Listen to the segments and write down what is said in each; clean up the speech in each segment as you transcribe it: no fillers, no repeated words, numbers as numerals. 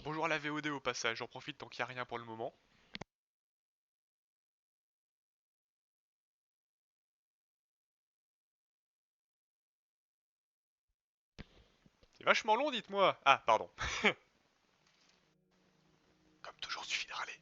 Bonjour à la VOD au passage, j'en profite tant qu'il n'y a rien pour le moment. C'est vachement long, dites-moi. Ah, pardon. Comme toujours, suffit de râler.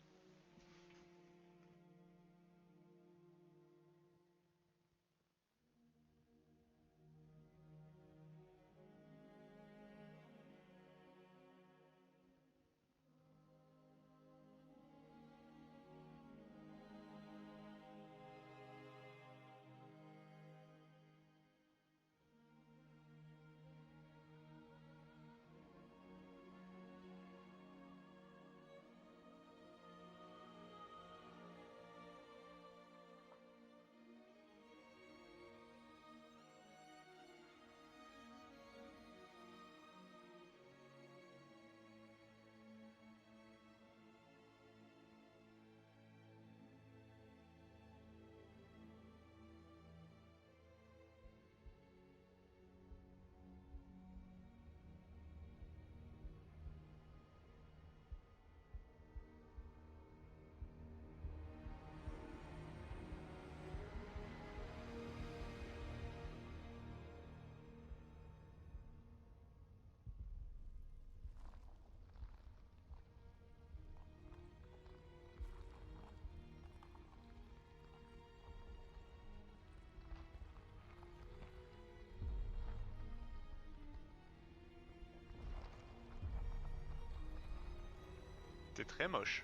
T'es très moche.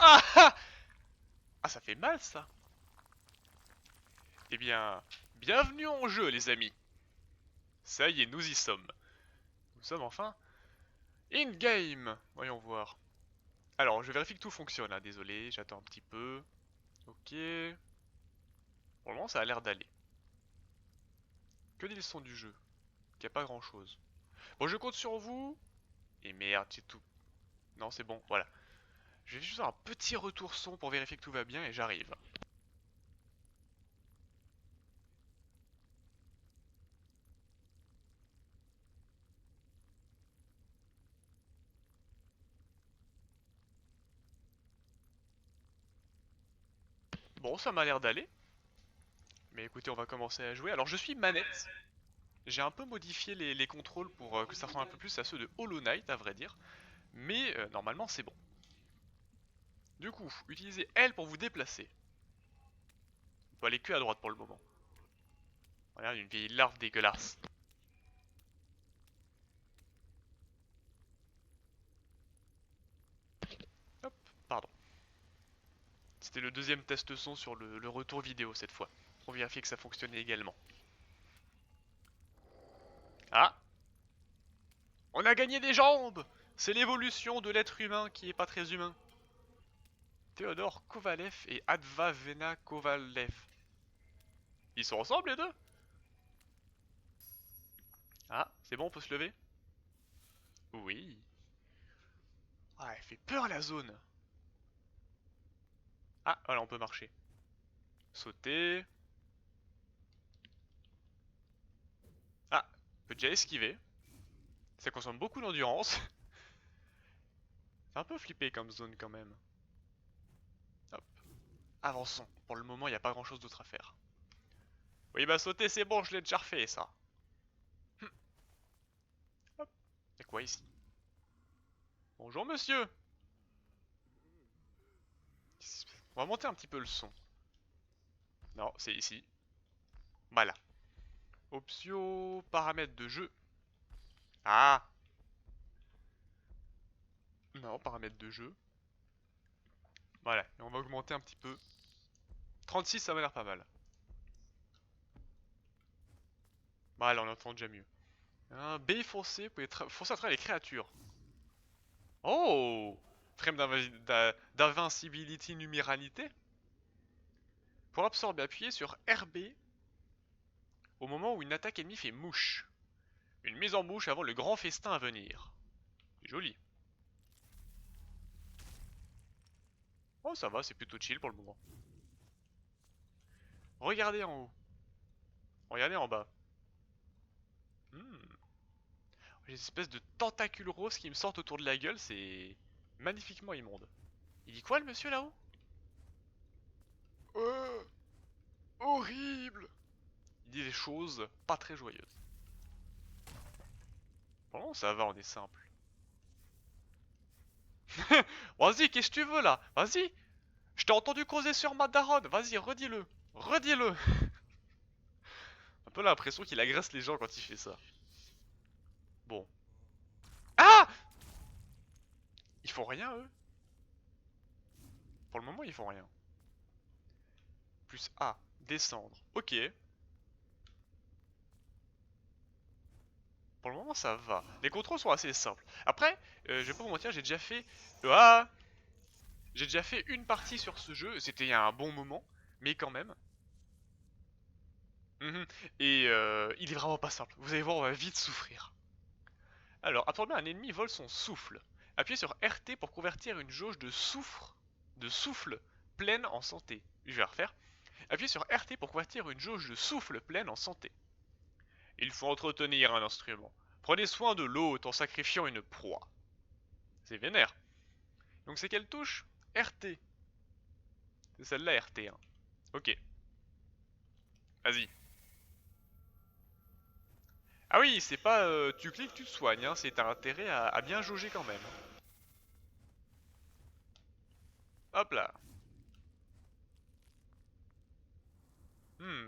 Ah ah Ah, ça fait mal, ça. Eh bien, bienvenue en jeu, les amis. Ça y est, nous y sommes. Nous sommes enfin in-game. Voyons voir. Alors, je vérifie que tout fonctionne, hein. Désolé, j'attends un petit peu. Ok. Pour le moment, ça a l'air d'aller. Que dit le son du jeu? Il n'y a pas grand-chose. Bon, je compte sur vous. Et merde, c'est tout. Non, c'est bon, voilà. Je vais juste faire un petit retour son pour vérifier que tout va bien et j'arrive. Bon, ça m'a l'air d'aller. Mais écoutez, on va commencer à jouer. Alors, je suis manette. J'ai un peu modifié les contrôles pour que ça ressemble un peu plus à ceux de Hollow Knight, à vrai dire. Mais normalement, c'est bon. Du coup, utilisez L pour vous déplacer. On peut aller que à droite pour le moment. Regarde, une vieille larve dégueulasse. Hop, pardon. C'était le deuxième test son sur le retour vidéo cette fois. Pour vérifier que ça fonctionnait également. Ah, on a gagné des jambes! C'est l'évolution de l'être humain qui est pas très humain. Théodore Kovalev et Advavena Kovalev. Ils sont ensemble les deux? Ah, c'est bon, on peut se lever? Oui. Ah, elle fait peur la zone. Ah, voilà, on peut marcher. Sauter. Ah, on peut déjà esquiver. Ça consomme beaucoup d'endurance. C'est un peu flippé comme zone quand même. Hop, avançons. Pour le moment, il n'y a pas grand chose d'autre à faire. Oui, bah sauter, c'est bon, je l'ai déjà refait ça. Hop, y'a quoi ici? Bonjour monsieur. On va monter un petit peu le son. Non, c'est ici. Voilà. Options, paramètres de jeu. Ah, Non, paramètres de jeu. Voilà, et on va augmenter un petit peu. 36, ça m'a l'air pas mal. Voilà, on entend déjà mieux. B foncé, vous pouvez foncer à travers les créatures. Oh! Frame d'invincibility numéralité. Pour absorber, appuyez sur RB au moment où une attaque ennemie fait mouche. Une mise en bouche avant le grand festin à venir. Joli. Oh, ça va, c'est plutôt chill pour le moment. Regardez en haut. Regardez en bas. J'ai des espèces de tentacules roses qui me sortent autour de la gueule, c'est magnifiquement immonde. Il dit quoi le monsieur là-haut? Horrible! Il dit des choses pas très joyeuses. Bon, ça va, on est simple. Vas-y, qu'est-ce que tu veux là? Vas-y! Je t'ai entendu causer sur ma daronne, vas-y, redis-le! Redis-le! Un peu l'impression qu'il agresse les gens quand il fait ça. Bon. Ah! Ils font rien eux? Pour le moment, ils font rien. Plus A, descendre. Ok. Pour le moment, ça va. Les contrôles sont assez simples. Après, je vais pas vous mentir, j'ai déjà fait... Ah! J'ai déjà fait une partie sur ce jeu, c'était il y a un bon moment, mais quand même. Et il est vraiment pas simple. Vous allez voir, on va vite souffrir. Alors, absorber un ennemi vole son souffle. Appuyez sur RT pour convertir une jauge de souffle pleine en santé. Je vais refaire. Appuyez sur RT pour convertir une jauge de souffle pleine en santé. Il faut entretenir un instrument. Prenez soin de l'hôte en sacrifiant une proie. C'est vénère. Donc c'est quelle touche? RT. C'est celle-là RT. Hein. Ok. Vas-y. Ah oui, c'est pas tu cliques, tu te soignes. Hein. C'est t'as intérêt à bien jauger quand même. Hop là.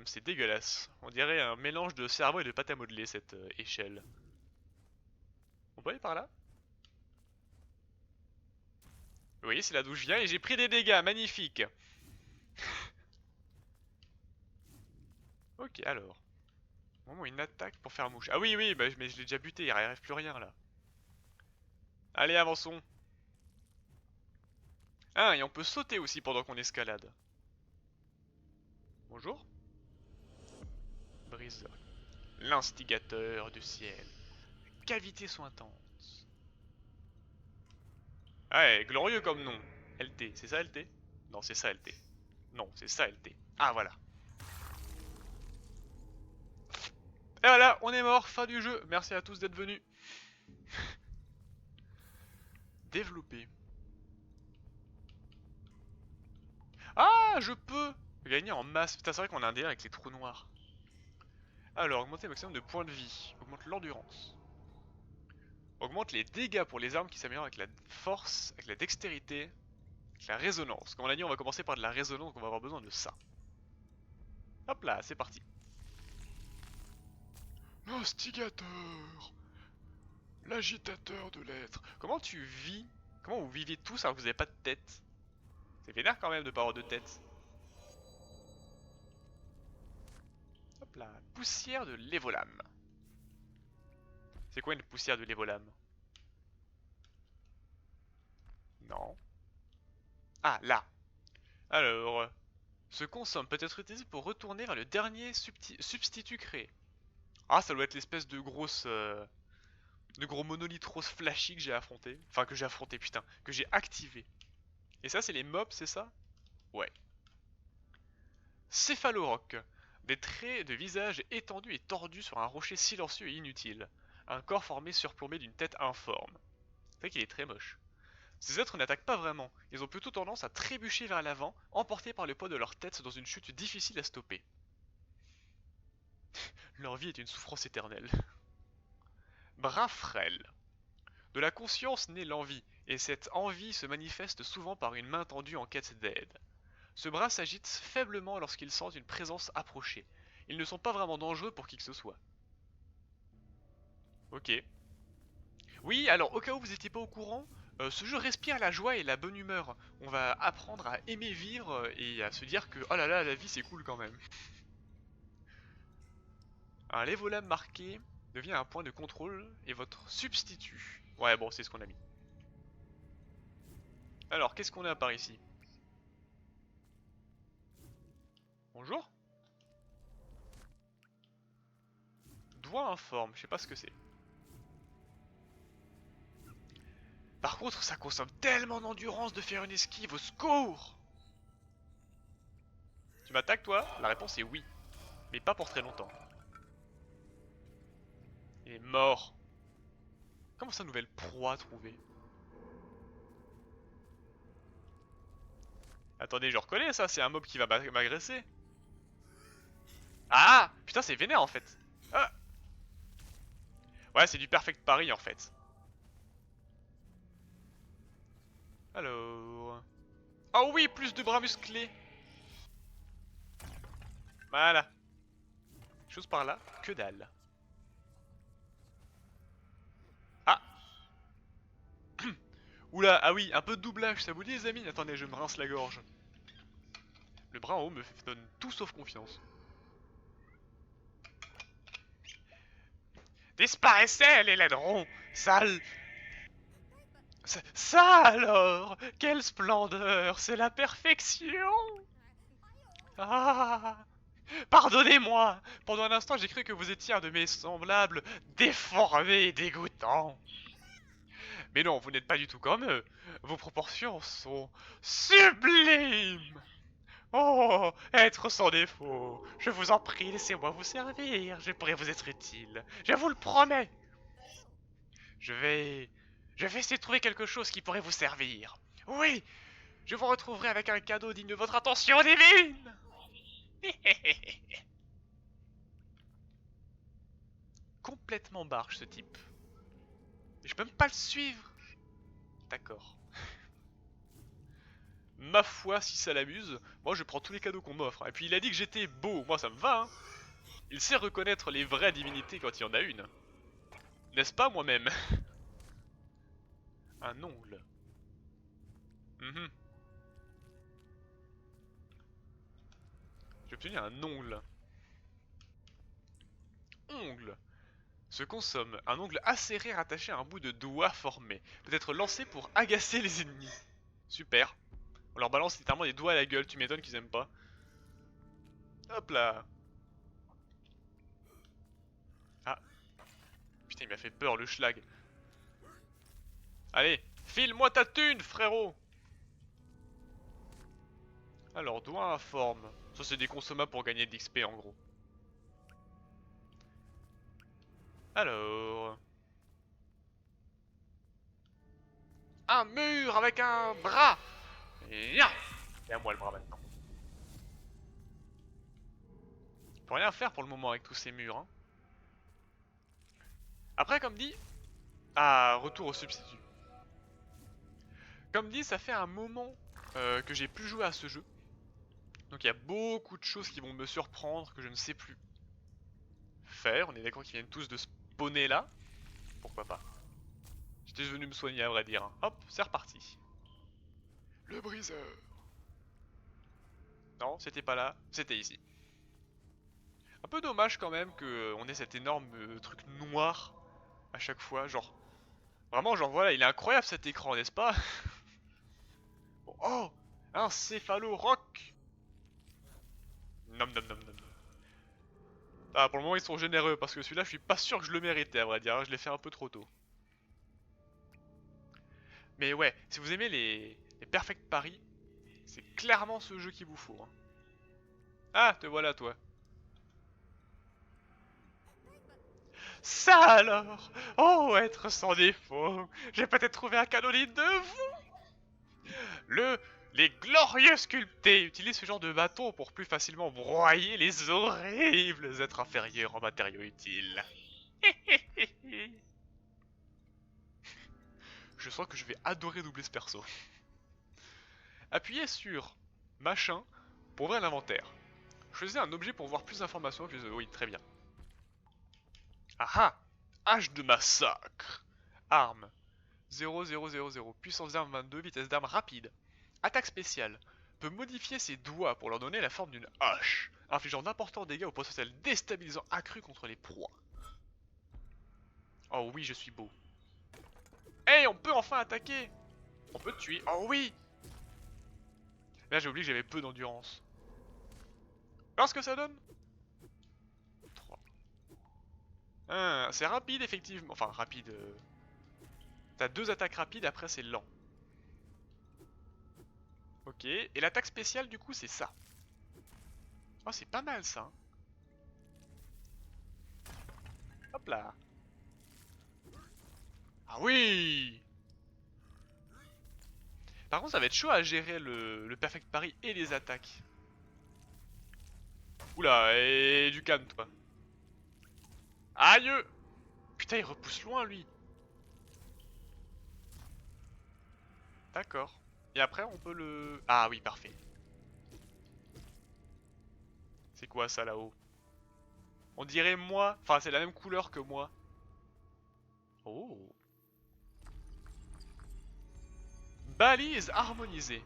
C'est dégueulasse. On dirait un mélange de cerveau et de pâte à modeler cette échelle. On peut aller par là? Vous voyez, c'est là d'où je viens et j'ai pris des dégâts, magnifique. Ok, alors. Moment une attaque pour faire mouche. Ah oui, oui, bah, mais je l'ai déjà buté, il arrive plus rien là. Allez, avançons. Ah, et on peut sauter aussi pendant qu'on escalade. Bonjour. Briseur. L'instigateur du ciel. Cavités sointantes. Ah ouais, glorieux comme nom. LT, c'est ça LT? Non, c'est ça LT. Non, c'est ça LT. Ah voilà. Et voilà, on est mort, fin du jeu. Merci à tous d'être venus. Développer. Ah, je peux gagner en masse. Putain, c'est vrai qu'on a un délire avec les trous noirs. Alors, augmenter le maximum de points de vie. Augmente l'endurance. Augmente les dégâts pour les armes qui s'améliorent avec la force, avec la dextérité, avec la résonance. Comme on a dit, on va commencer par de la résonance, donc on va avoir besoin de ça. Hop là, c'est parti. L'instigateur, l'agitateur de l'être. Comment tu vis? Comment vous vivez tous alors que vous n'avez pas de tête? C'est vénère quand même de pas avoir de tête. Hop là, poussière de l'évolame. C'est quoi une poussière de l'évolame? Non. Ah, là. Alors, ce consomme peut être utilisé pour retourner vers le dernier substitut créé. Ah, ça doit être l'espèce de grosse... de gros monolithe rose flashy que j'ai affronté. Enfin, que j'ai affronté, putain. Que j'ai activé. Et ça, c'est les mobs, c'est ça? Ouais. Céphaloroc. Des traits de visage étendus et tordus sur un rocher silencieux et inutile. Un corps formé surplombé d'une tête informe. C'est vrai qu'il est très moche. Ces êtres n'attaquent pas vraiment, ils ont plutôt tendance à trébucher vers l'avant, emportés par le poids de leur tête dans une chute difficile à stopper. Leur vie est une souffrance éternelle. Bras frêle. De la conscience naît l'envie, et cette envie se manifeste souvent par une main tendue en quête d'aide. Ce bras s'agite faiblement lorsqu'ils sentent une présence approcher. Ils ne sont pas vraiment dangereux pour qui que ce soit. Ok. Oui, alors au cas où vous n'étiez pas au courant, Ce jeu respire la joie et la bonne humeur. On va apprendre à aimer vivre et à se dire que oh là là, la vie c'est cool quand même. Un level marqué devient un point de contrôle et votre substitut. Ouais, bon, c'est ce qu'on a mis. Alors, qu'est-ce qu'on a par ici? Bonjour. Doigt informe, je sais pas ce que c'est. Par contre, ça consomme tellement d'endurance de faire une esquive, au secours! Tu m'attaques toi? La réponse est oui. Mais pas pour très longtemps. Il est mort. Comment ça, nouvelle proie trouvée? Attendez, je reconnais ça, c'est un mob qui va m'agresser. Ah! Putain, c'est vénère en fait. Ah! Ouais, c'est du perfect parry en fait. Alors... Oh oui, plus de bras musclés. Voilà. Chose par là, que dalle. Ah! Oula, ah oui, un peu de doublage, ça vous dit les amis? Attendez, je me rince la gorge. Le bras en haut me donne tout sauf confiance. Disparaissez les ladrons! Sale... Ça alors! Quelle splendeur! C'est la perfection! Ah! Pardonnez-moi! Pendant un instant, j'ai cru que vous étiez un de mes semblables déformés et dégoûtants. Mais non, vous n'êtes pas du tout comme eux. Vos proportions sont sublimes! Oh, être sans défaut. Je vous en prie, laissez-moi vous servir. Je pourrais vous être utile. Je vous le promets. Je vais... Je vais essayer de trouver quelque chose qui pourrait vous servir. Oui, je vous retrouverai avec un cadeau digne de votre attention divine. Complètement barge ce type. Je peux même pas le suivre. D'accord. Ma foi, si ça l'amuse, moi je prends tous les cadeaux qu'on m'offre. Et puis il a dit que j'étais beau, moi ça me va. Hein. Il sait reconnaître les vraies divinités quand il y en a une. N'est-ce pas moi-même? Un ongle. J'ai obtenu un ongle. Ongle. Se consomme un ongle acéré rattaché à un bout de doigt formé. Peut être lancé pour agacer les ennemis. Super. On leur balance littéralement des doigts à la gueule, tu m'étonnes qu'ils aiment pas. Hop là. Ah. Putain, il m'a fait peur le schlag. Allez, file-moi ta thune, frérot. Alors, doigt informe. Ça, c'est des consommables pour gagner de l'XP en gros. Alors... Un mur avec un bras. Et à moi le bras maintenant. On peut rien faire pour le moment avec tous ces murs. Hein. Après, comme dit... Ah, retour au substitut. Comme dit, ça fait un moment que j'ai plus joué à ce jeu. Donc il y a beaucoup de choses qui vont me surprendre, que je ne sais plus faire. On est d'accord qu'ils viennent tous de spawner là. Pourquoi pas. J'étais venu me soigner à vrai dire. Hein. Hop, c'est reparti. Le briseur. Non, c'était pas là, c'était ici. Un peu dommage quand même qu'on ait cet énorme truc noir à chaque fois. Genre, vraiment, genre voilà, il est incroyable cet écran, n'est-ce pas? Bon, oh, un céphalo-roc. Nom nom nom nom. Ah, pour le moment, ils sont généreux parce que celui-là, je suis pas sûr que je le méritais, à vrai dire. Hein, je l'ai fait un peu trop tôt. Mais ouais, si vous aimez les Perfect Paris, c'est clairement ce jeu qu'il vous faut. Hein. Ah, te voilà, toi. Ça alors! Oh, être sans défaut! J'ai peut-être trouvé un cadeau digne de vous! Les glorieux sculptés utilisent ce genre de bâton pour plus facilement broyer les horribles êtres inférieurs en matériaux utiles. Je sens que je vais adorer doubler ce perso. Appuyez sur machin pour ouvrir l'inventaire. Choisissez un objet pour voir plus d'informations. Oui, très bien. Ah ah! Hache de massacre. Arme. 0,000. Puissance d'arme 22, vitesse d'arme rapide. Attaque spéciale. Peut modifier ses doigts pour leur donner la forme d'une hache, infligeant d'importants dégâts au potentiel déstabilisant accru contre les proies. Oh oui, je suis beau. Hey, on peut enfin attaquer. On peut tuer. Oh oui. Là, j'ai oublié que j'avais peu d'endurance. Alors ce que ça donne 3. C'est rapide, effectivement. Enfin, rapide. T'as 2 attaques rapides, après c'est lent. Ok. Et l'attaque spéciale, du coup, c'est ça. Oh, c'est pas mal, ça. Hop là. Ah oui. Par contre, ça va être chaud à gérer le perfect parry et les attaques. Oula, et du calme, toi. Aïe. Putain, il repousse loin, lui. D'accord. Et après, on peut le... Ah oui, parfait. C'est quoi, ça, là-haut? On dirait moi. Enfin, c'est la même couleur que moi. Oh. Balise harmonisée.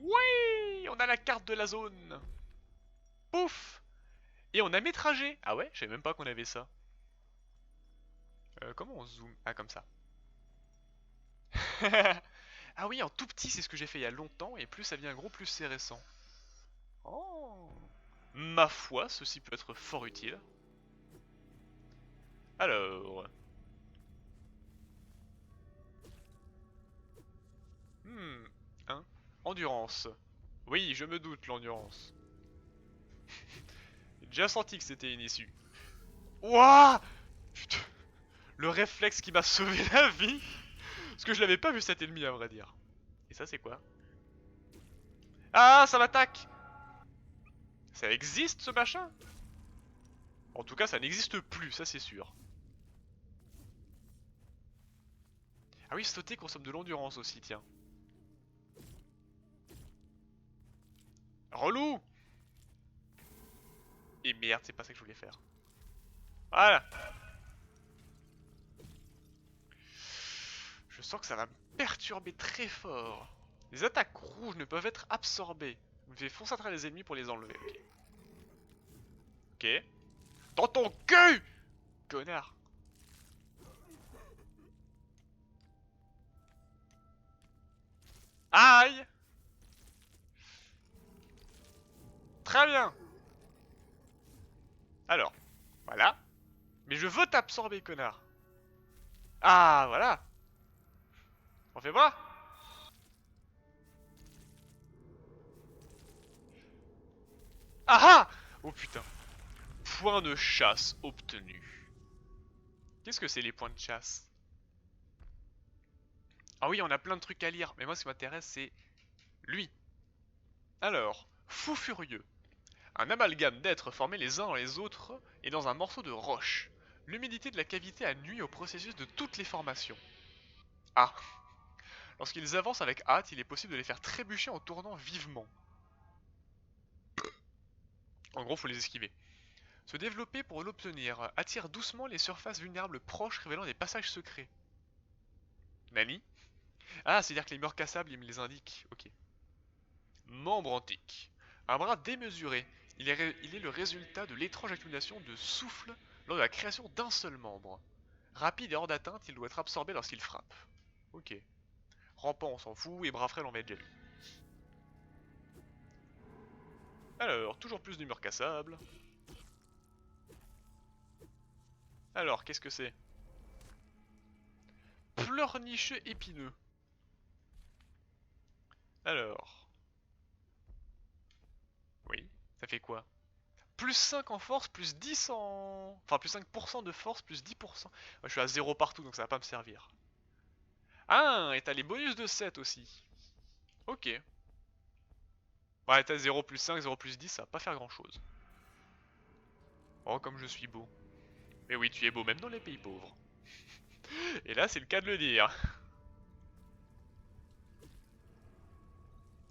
Oui, on a la carte de la zone. Pouf. Et on a mes trajets. Ah ouais, je savais même pas qu'on avait ça. Comment on zoome? Ah, comme ça. Ah oui, en tout petit, c'est ce que j'ai fait il y a longtemps. Et plus ça devient gros, plus c'est récent. Oh. Ma foi, ceci peut être fort utile. Alors... Hein? Endurance. Oui, je me doute, l'endurance. J'ai déjà senti que c'était une issue. Ouah! Putain, le réflexe qui m'a sauvé la vie! Parce que je l'avais pas vu cet ennemi, à vrai dire. Et ça, c'est quoi? Ah, ça m'attaque! Ça existe, ce machin? En tout cas, ça n'existe plus, ça c'est sûr. Ah oui, sauter consomme de l'endurance aussi, tiens. Relou! Et merde, c'est pas ça que je voulais faire. Voilà! Je sens que ça va me perturber très fort. Les attaques rouges ne peuvent être absorbées. Vous devez foncer à travers les ennemis pour les enlever. Ok. Ok. Dans ton cul! Connard. Aïe! Très bien. Alors, voilà. Mais je veux t'absorber, connard. Ah, voilà. On fait voir. Ah ah! Oh putain. Point de chasse obtenu. Qu'est-ce que c'est les points de chasse? Ah oui, on a plein de trucs à lire. Mais moi, ce qui m'intéresse, c'est lui. Alors, fou furieux. Un amalgame d'êtres formés les uns dans les autres et dans un morceau de roche. L'humidité de la cavité a nui au processus de toutes les formations. Ah. Lorsqu'ils avancent avec hâte, il est possible de les faire trébucher en tournant vivement. En gros, faut les esquiver. Se développer pour l'obtenir. Attire doucement les surfaces vulnérables proches révélant des passages secrets. Nani? Ah, c'est-à-dire que les murs cassables, il me les indique. Ok. Membre antique. Un bras démesuré. Il est le résultat de l'étrange accumulation de souffle lors de la création d'un seul membre. Rapide et hors d'atteinte, il doit être absorbé lorsqu'il frappe. Ok. Rampant, on s'en fout, et bras frêle, on met déjà lu. Alors, toujours plus de murs cassables. Alors, qu'est-ce que c'est? Pleurnicheux épineux. Alors... Oui, ça fait quoi? Plus 5 en force, plus 10 en... Enfin, plus 5% de force, plus 10%. Moi, je suis à 0 partout, donc ça va pas me servir. Ah, et t'as les bonus de 7 aussi. Ok. Ouais, t'as 0 plus 5, 0 plus 10, ça va pas faire grand chose. Oh, comme je suis beau. Mais oui, tu es beau même dans les pays pauvres. Et là, c'est le cas de le dire.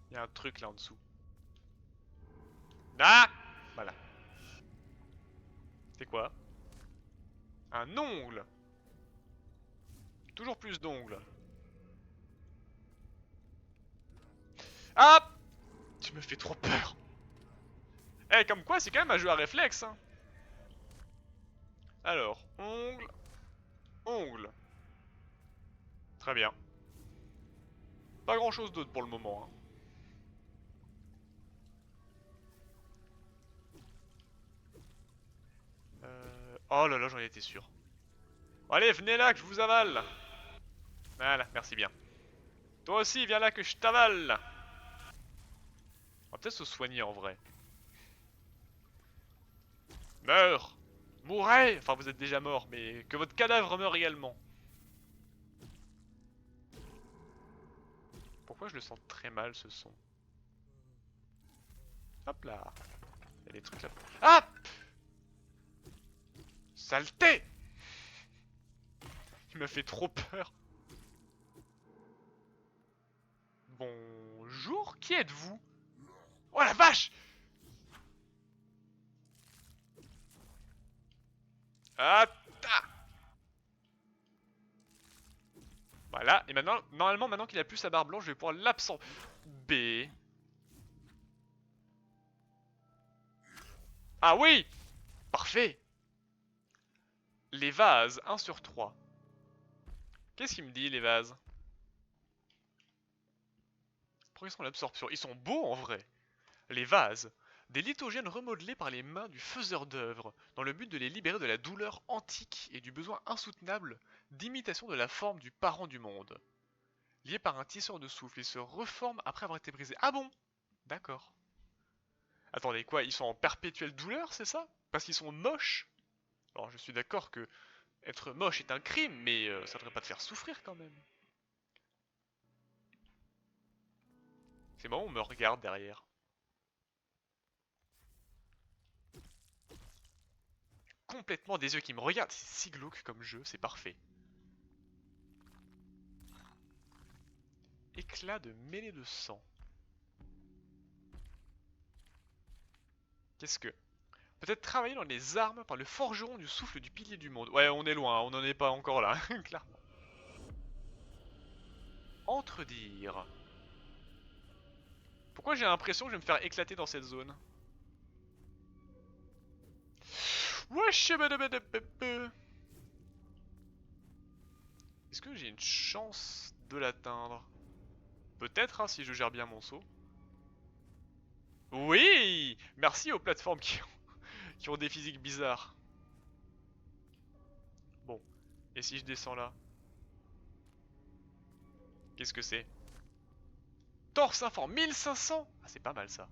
Il y a un truc là en dessous. Ah! Voilà. C'est quoi? Un ongle! Toujours plus d'ongles. Ah! Tu me fais trop peur. Eh, comme quoi, c'est quand même un jeu à réflexe, hein. Alors, ongle, ongle. Très bien. Pas grand chose d'autre pour le moment, hein. Oh là là, j'en étais sûr. Bon, allez, venez là que je vous avale. Voilà, merci bien. Toi aussi, viens là que je t'avale. On va peut-être se soigner en vrai. Meurs! Mourrez! Enfin, vous êtes déjà mort, mais que votre cadavre meure également. Pourquoi je le sens très mal ce son? Hop là! Il y a des trucs là. Ah! Saleté! Il m'a fait trop peur. Bonjour, qui êtes-vous? Oh la vache! Ah! Ta. Voilà, et maintenant, normalement, maintenant qu'il a plus sa barre blanche, je vais pouvoir l'absorber. Ah oui! Parfait! Les vases, 1 sur 3. Qu'est-ce qu'il me dit, les vases? Progression de l'absorption. Ils sont beaux en vrai. Les vases. Des lithogènes remodelés par les mains du faiseur d'œuvre, dans le but de les libérer de la douleur antique et du besoin insoutenable d'imitation de la forme du parent du monde. Liés par un tisseur de souffle, ils se reforment après avoir été brisés. Ah bon? D'accord. Attendez, quoi? Ils sont en perpétuelle douleur, c'est ça? Parce qu'ils sont moches? Alors je suis d'accord que être moche est un crime, mais ça devrait pas te faire souffrir quand même. C'est marrant, on me regarde derrière. Complètement des yeux qui me regardent, c'est si glauque comme jeu, c'est parfait. Éclat de mêlée de sang. Qu'est-ce que... Peut-être travailler dans les armes par le forgeron du souffle du pilier du monde. Ouais, on est loin, on n'en est pas encore là, clairement. Entredire. Pourquoi j'ai l'impression que je vais me faire éclater dans cette zone? Wesh. Est-ce que j'ai une chance de l'atteindre? Peut-être, hein, si je gère bien mon saut. Oui! Merci aux plateformes qui ont des physiques bizarres. Bon. Et si je descends là? Qu'est-ce que c'est? Torse informe 1500! Ah, c'est pas mal ça.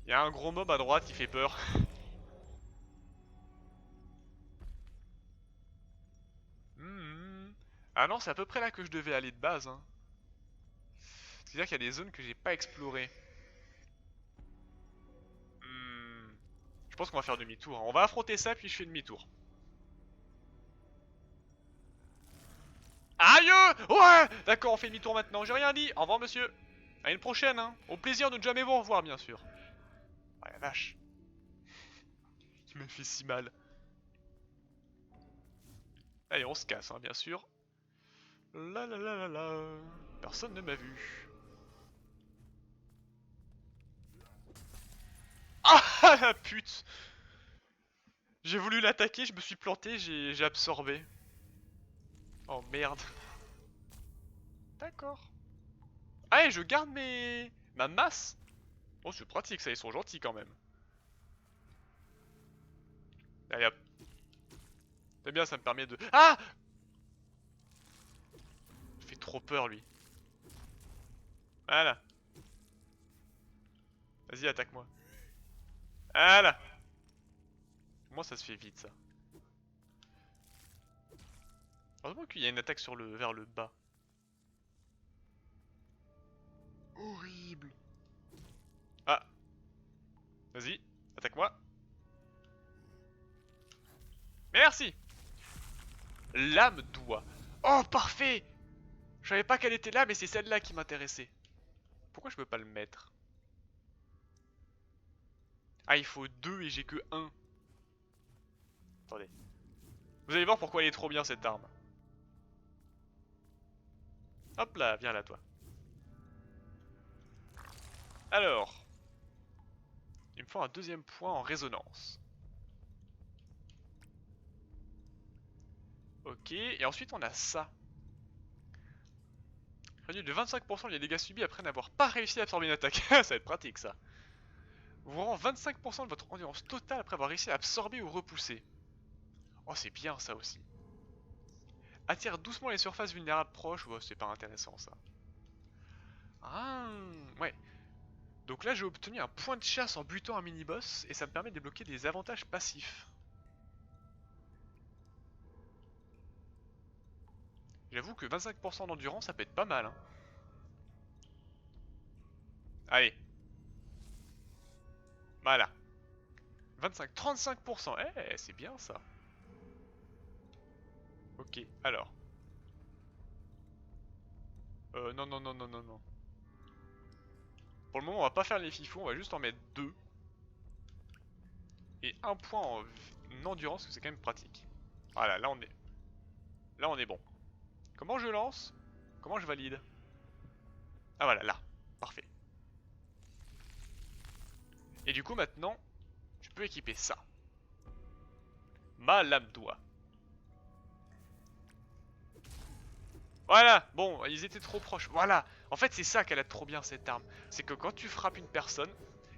Il y a un gros mob à droite qui fait peur. Ah non, c'est à peu près là que je devais aller de base, hein. C'est-à-dire qu'il y a des zones que j'ai pas explorées. Je pense qu'on va faire demi-tour, hein. On va affronter ça, puis je fais demi-tour. Aïe! Ouais! D'accord, on fait demi-tour maintenant. J'ai rien dit. Au revoir, monsieur. À une prochaine, hein. Au plaisir de ne jamais vous revoir, bien sûr. Ah la vache. Il me fait si mal. Allez, on se casse, hein, bien sûr. La la la la la. Personne ne m'a vu. Ah la pute! J'ai voulu l'attaquer, je me suis planté, j'ai absorbé. Oh merde. D'accord. Ah, et je garde ma masse. Oh, c'est pratique, ça, ils sont gentils quand même. Allez hop. C'est bien, ça me permet de... Ah! Il fait trop peur, lui. Voilà. Vas-y, attaque-moi. Voilà. Moi, ça se fait vite, ça. Heureusement qu'il y a une attaque vers le bas. Horrible. Ah. Vas-y, attaque-moi. Merci. Lame doigt. Oh, parfait. Je savais pas qu'elle était là, mais c'est celle-là qui m'intéressait. Pourquoi je peux pas le mettre? Ah, il faut deux et j'ai que un. Attendez. Vous allez voir pourquoi elle est trop bien, cette arme. Hop là, viens là toi. Alors, il me faut un deuxième point en résonance. Ok, et ensuite on a ça. Réduit de 25% les dégâts subis après n'avoir pas réussi à absorber une attaque. Ça va être pratique ça. Vous rend 25% de votre endurance totale après avoir réussi à absorber ou repousser. Oh, c'est bien ça aussi. Attire doucement les surfaces vulnérables proches. Ouais, c'est pas intéressant ça. Ah, ouais. Donc là, j'ai obtenu un point de chasse en butant un mini-boss et ça me permet de débloquer des avantages passifs. J'avoue que 25% d'endurance, ça peut être pas mal. Hein. Allez. Voilà. 25, 35%. Eh, c'est bien ça. Ok, alors. Non, non, non, non, non, non. Pour le moment, on va pas faire les fifous, on va juste en mettre 2. Et un point en endurance, parce que c'est quand même pratique. Voilà, là on est. Là on est bon. Comment je lance? Comment je valide? Ah voilà, là. Parfait. Et du coup maintenant, je peux équiper ça. Ma lame doigt. Voilà, bon, ils étaient trop proches. Voilà, en fait c'est ça qu'elle a de trop bien cette arme. C'est que quand tu frappes une personne,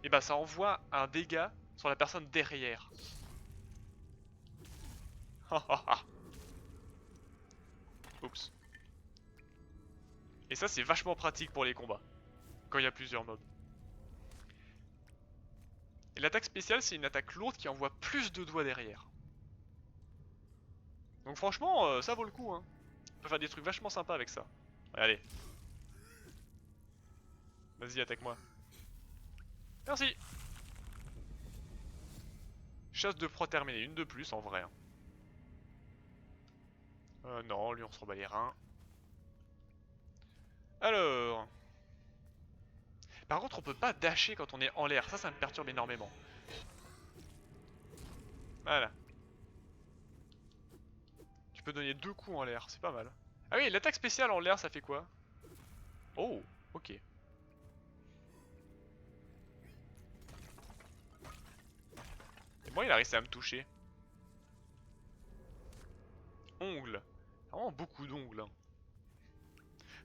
et ben ça envoie un dégât sur la personne derrière. Oups. Et ça c'est vachement pratique pour les combats. Quand il y a plusieurs mobs. Et l'attaque spéciale c'est une attaque lourde qui envoie plus de doigts derrière. Donc franchement, ça vaut le coup hein. On peut faire des trucs vachement sympas avec ça. Allez. Vas-y, attaque-moi. Merci. Chasse de proie terminée, une de plus en vrai. Hein. Non, lui on se rebat les reins. Alors... Par contre, on peut pas dasher quand on est en l'air. Ça me perturbe énormément. Voilà. Tu peux donner 2 coups en l'air, c'est pas mal. Ah oui, l'attaque spéciale en l'air, ça fait quoi? Oh, ok. Et moi, il a réussi à me toucher. Ongles. Vraiment beaucoup d'ongles. Hein.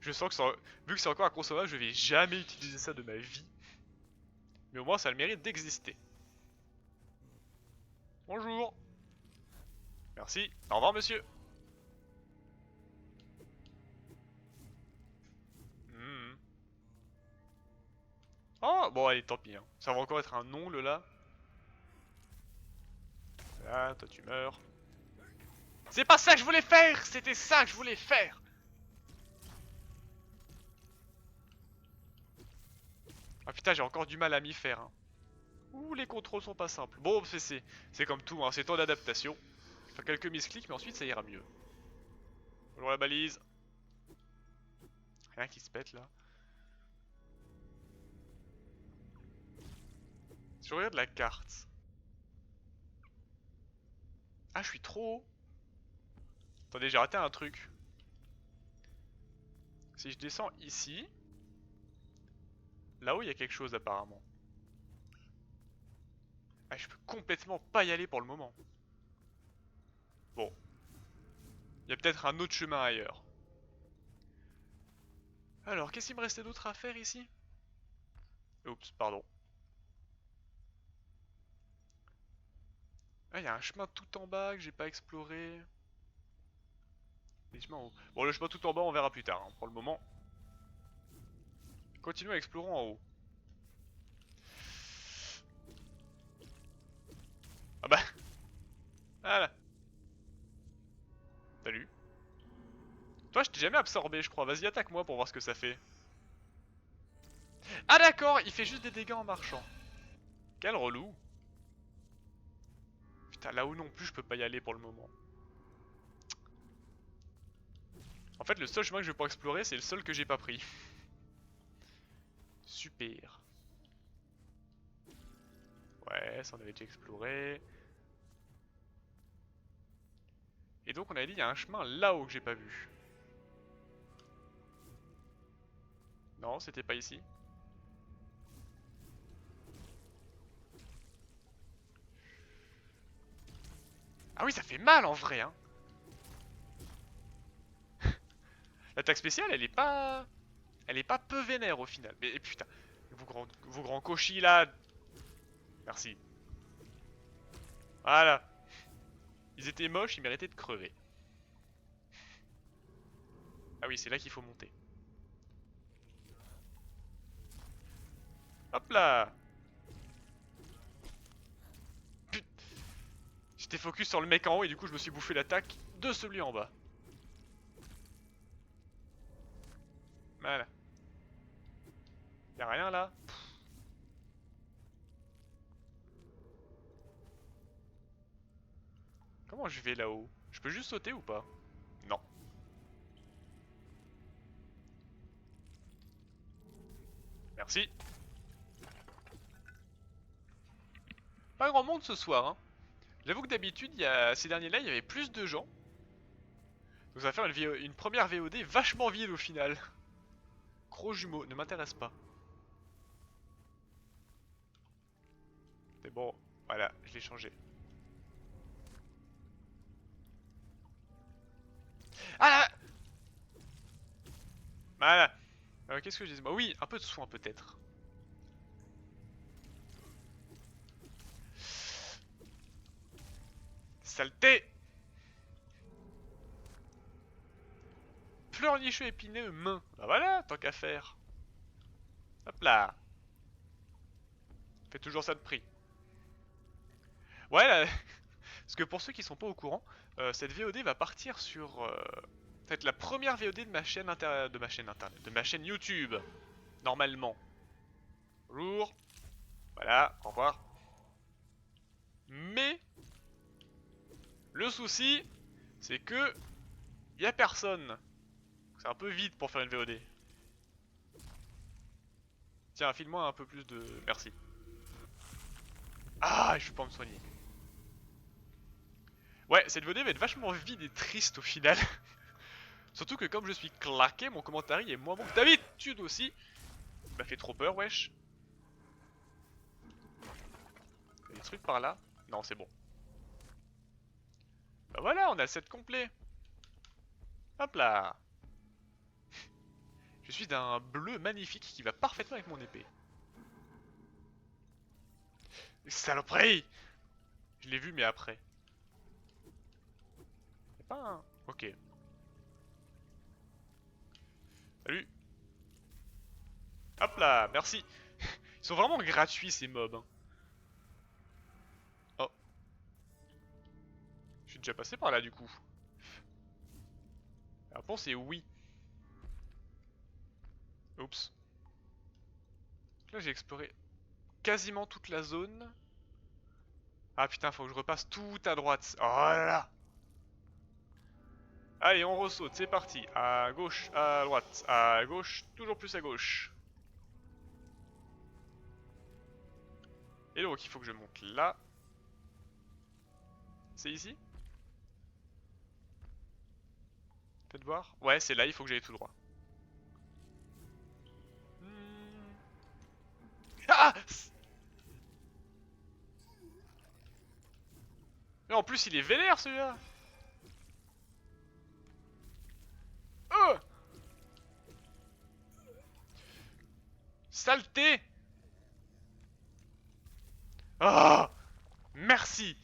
Je sens que ça, vu que c'est encore un consommable, je vais jamais utiliser ça de ma vie. Mais au moins, ça a le mérite d'exister. Bonjour. Merci. Au revoir, monsieur. Mmh. Oh, bon, allez, tant pis. Hein. Ça va encore être un ongle là. Là, toi, tu meurs. C'est pas ça que je voulais faire. C'était ça que je voulais faire. Ah putain, j'ai encore du mal à m'y faire. Hein. Ouh, les contrôles sont pas simples. Bon, c'est comme tout, hein, c'est temps d'adaptation. Faire quelques misclics, mais ensuite ça ira mieux. Bonjour la balise. Rien qui se pète là. Si je regarde la carte. Ah, je suis trop haut. Attendez, j'ai raté un truc. Si je descends ici. Là-haut, il y a quelque chose apparemment. Ah, je peux complètement pas y aller pour le moment. Bon. Il y a peut-être un autre chemin ailleurs. Alors, qu'est-ce qu'il me restait d'autre à faire ici? Oups, pardon. Ah, il y a un chemin tout en bas que j'ai pas exploré. Les chemins en haut. Bon, le chemin tout en bas, on verra plus tard. Hein. Pour le moment, continuons à explorer en haut. Ah bah. Voilà. Salut. Toi, je t'ai jamais absorbé, je crois. Vas-y, attaque-moi pour voir ce que ça fait. Ah d'accord, il fait juste des dégâts en marchant. Quel relou. Putain, là-haut non plus, je peux pas y aller pour le moment. En fait, le seul chemin que je vais pouvoir explorer, c'est le seul que j'ai pas pris. Super. Ouais, ça on avait déjà exploré. Et donc on avait dit, il y a un chemin là-haut que j'ai pas vu. Non, c'était pas ici. Ah oui, ça fait mal en vrai, hein. L'attaque spéciale, elle est pas... Elle est pas peu vénère au final. Mais putain, vous grands cochis là. Merci. Voilà. Ils étaient moches, ils méritaient de crever. Ah oui, c'est là qu'il faut monter. Hop là. Putain. J'étais focus sur le mec en haut et du coup je me suis bouffé l'attaque de celui en bas. Voilà. Y'a rien là. Comment je vais là-haut? Je peux juste sauter ou pas? Non. Merci. Pas grand monde ce soir, hein. J'avoue que d'habitude, ces derniers là, il y avait plus de gens. Donc ça va faire une première VOD vachement vide au final. Gros jumeau, ne m'intéresse pas. C'est bon, voilà, je l'ai changé. Ah là. Voilà. Qu'est-ce que je disais? Bah oui, un peu de soin peut-être. Saleté. Pleurnicheux épineux, main. Bah voilà, tant qu'à faire. Hop là. Fais toujours ça de prix. Ouais, là, parce que pour ceux qui sont pas au courant, cette VOD va partir sur peut-être la première VOD de ma chaîne internet, de ma chaîne YouTube, normalement. Bonjour. Voilà, au revoir. Mais le souci, c'est que y a personne. C'est un peu vite pour faire une VOD. Tiens, file-moi un peu plus de... Merci. Ah, je peux pas me soigner. Ouais, cette VOD va être vachement vide et triste au final. Surtout que comme je suis claqué, mon commentaire est moins bon que d'habitude aussi. Il m'a fait trop peur, wesh. Il y a des trucs par là? Non, c'est bon. Bah voilà, on a le set complet. Hop là. Je suis d'un bleu magnifique qui va parfaitement avec mon épée. Saloperie! Je l'ai vu, mais après. Y'a pas un... Ok. Salut. Hop là, merci. Ils sont vraiment gratuits ces mobs. Hein. Oh. Je suis déjà passé par là du coup. La réponse est oui. Oups. Là j'ai exploré quasiment toute la zone. Ah putain, faut que je repasse tout à droite. Oh là là. Allez, on ressaute, c'est parti. À gauche, à droite, à gauche, toujours plus à gauche. Et donc il faut que je monte là. C'est ici? Faites voir. Ouais, c'est là, il faut que j'aille tout droit. Ah! Mais en plus, il est vénère celui-là! Oh! Saleté! Ah! Merci!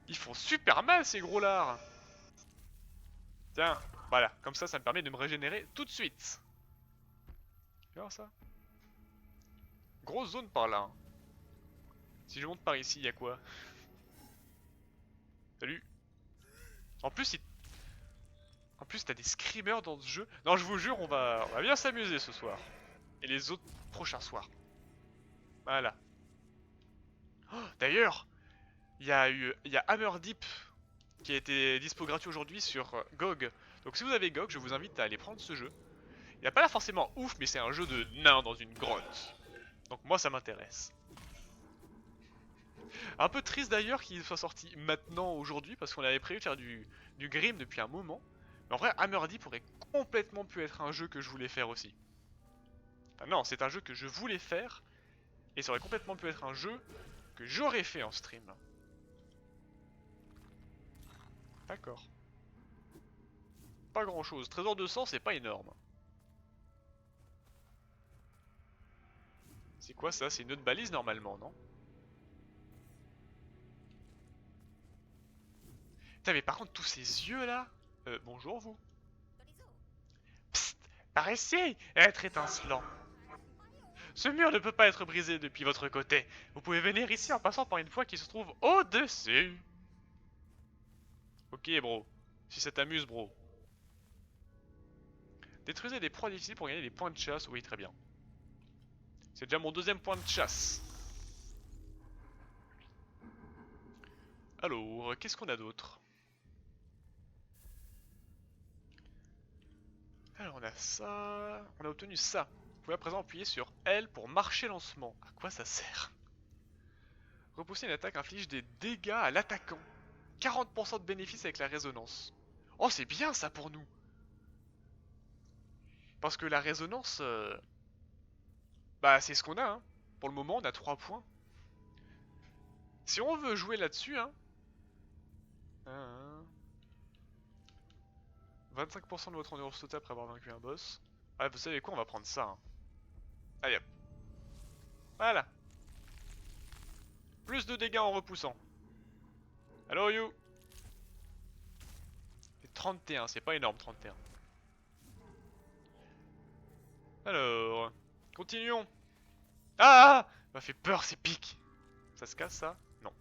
Ils font super mal ces gros lards! Tiens, voilà, comme ça me permet de me régénérer tout de suite. Tu vois ça? Grosse zone par là. Hein. Si je monte par ici, il y a quoi? Salut. En plus, en plus, t'as des screamers dans ce jeu. Non, je vous jure, on va bien s'amuser ce soir. Et les autres prochains soirs. Voilà. Oh, d'ailleurs, il y a Hammer Deep qui a été dispo gratuit aujourd'hui sur GOG. Donc si vous avez GOG, je vous invite à aller prendre ce jeu. Il a pas l'air forcément ouf, mais c'est un jeu de nain dans une grotte. Donc moi, ça m'intéresse. Un peu triste d'ailleurs qu'il soit sorti maintenant, aujourd'hui, parce qu'on avait prévu de faire du Grim depuis un moment. Mais en vrai, Hammerdy pourrait complètement pu être un jeu que je voulais faire aussi. Enfin non, c'est un jeu que je voulais faire, et ça aurait complètement pu être un jeu que j'aurais fait en stream. D'accord. Pas grand chose. Trésor de sang, c'est pas énorme. C'est quoi ça? C'est une autre balise normalement, non? Putain, mais par contre, tous ces yeux là. Bonjour vous. Psst, par ici, être étincelant. Ce mur ne peut pas être brisé depuis votre côté. Vous pouvez venir ici en passant par une voie qui se trouve au-dessus. Ok, bro. Si ça t'amuse, bro. Détruisez des proies difficiles pour gagner des points de chasse. Oui, très bien. C'est déjà mon deuxième point de chasse. Alors, qu'est-ce qu'on a d'autre? Alors, on a ça. On a obtenu ça. Vous pouvez à présent appuyer sur L pour marcher lancement. À quoi ça sert? Repousser une attaque inflige des dégâts à l'attaquant. 40% de bénéfices avec la résonance. Oh, c'est bien ça pour nous. Parce que la résonance, bah c'est ce qu'on a. Hein. Pour le moment, on a 3 points. Si on veut jouer là-dessus, hein. 25% de votre endurance totale après avoir vaincu un boss. Ah, vous savez quoi, on va prendre ça. Hein. Allez hop. Voilà. Plus de dégâts en repoussant. Hello you. C'est 31, c'est pas énorme 31. Alors, continuons. Ah, m'a fait peur ces pics. Ça se casse ça? Non.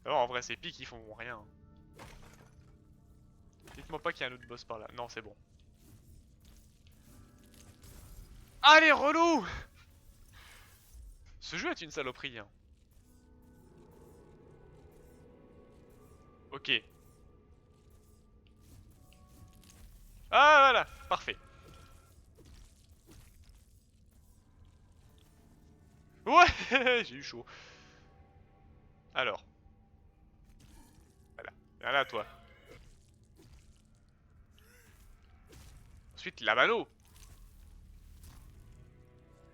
Alors en vrai ces pics ils font rien. Dites-moi pas qu'il y a un autre boss par là. Non c'est bon. Allez relou. Ce jeu est une saloperie. Hein. Ok. Ah voilà, parfait. Ouais, j'ai eu chaud. Alors. Voilà. Viens là toi. Ensuite la mano.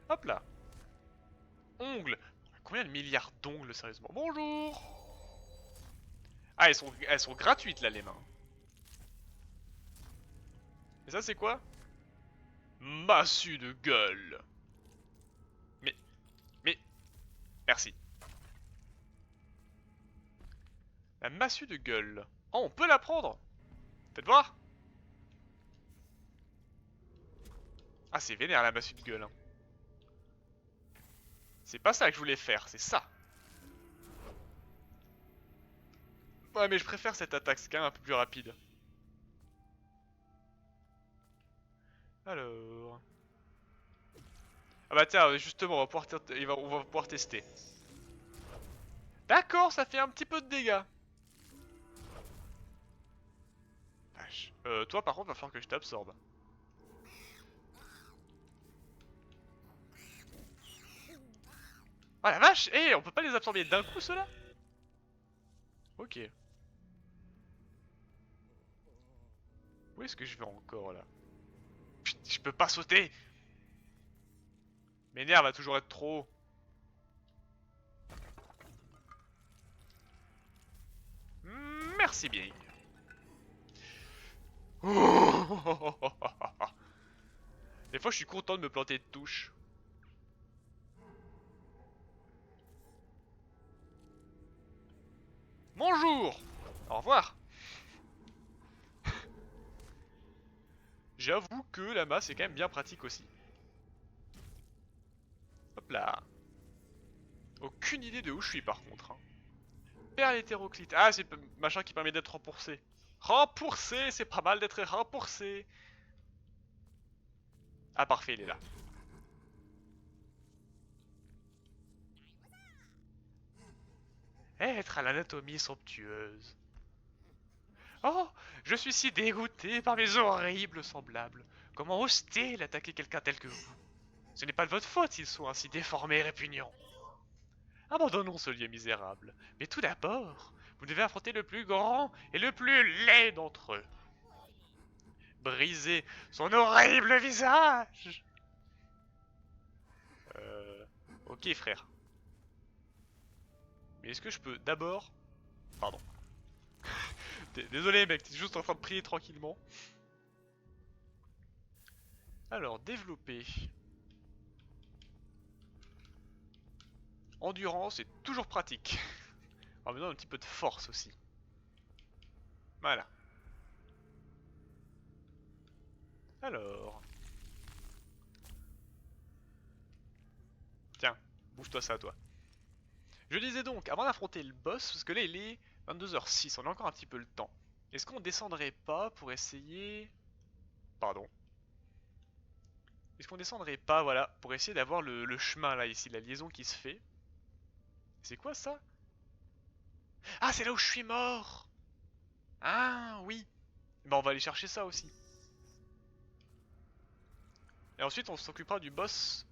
Hop là. Ongles. Combien de milliards d'ongles sérieusement? Bonjour. Ah elles sont gratuites là les mains. Et ça c'est quoi? Massue de gueule. Mais, merci. La massue de gueule. Oh, on peut la prendre. Faites voir. Ah, c'est vénère la massue de gueule. Hein. C'est pas ça que je voulais faire, c'est ça. Ouais, mais je préfère cette attaque, c'est quand même un peu plus rapide. Alors... Ah bah tiens, justement, on va pouvoir tester. D'accord, ça fait un petit peu de dégâts. Vache. Toi par contre, va falloir que je t'absorbe. Ah la vache. Eh, on peut pas les absorber d'un coup ceux-là? Ok. Où est-ce que je vais encore là? Putain, je peux pas sauter. Mes nerfs va toujours être trop haut. Merci bien. Des fois je suis content de me planter de touche. Bonjour. Au revoir. J'avoue que la masse est quand même bien pratique aussi. Hop là. Aucune idée de où je suis par contre. Hein. Perle hétéroclite. Ah, c'est machin qui permet d'être remboursé. Remboursé, c'est pas mal d'être remboursé. Ah parfait, il est là. Être à l'anatomie somptueuse. Oh, je suis si dégoûté par mes horribles semblables. Comment ose-t-il attaquer quelqu'un tel que vous? Ce n'est pas de votre faute s'ils sont ainsi déformés et répugnants. Abandonnons ce lieu misérable. Mais tout d'abord, vous devez affronter le plus grand et le plus laid d'entre eux. Briser son horrible visage. Ok frère. Mais est-ce que je peux d'abord... Pardon. Désolé mec, t'es juste en train de prier tranquillement. Alors, développer. Endurance est toujours pratique. En même temps, un petit peu de force aussi. Voilà. Alors. Tiens, bouge-toi ça, toi. Je disais donc, avant d'affronter le boss, parce que là il est 22h06, on a encore un petit peu le temps. Est-ce qu'on descendrait pas pour essayer... Pardon. Est-ce qu'on descendrait pas, voilà, pour essayer d'avoir le chemin là, ici, la liaison qui se fait. C'est quoi ça? Ah, c'est là où je suis mort! Ah, oui. Bah on va aller chercher ça aussi. Et ensuite on s'occupera du boss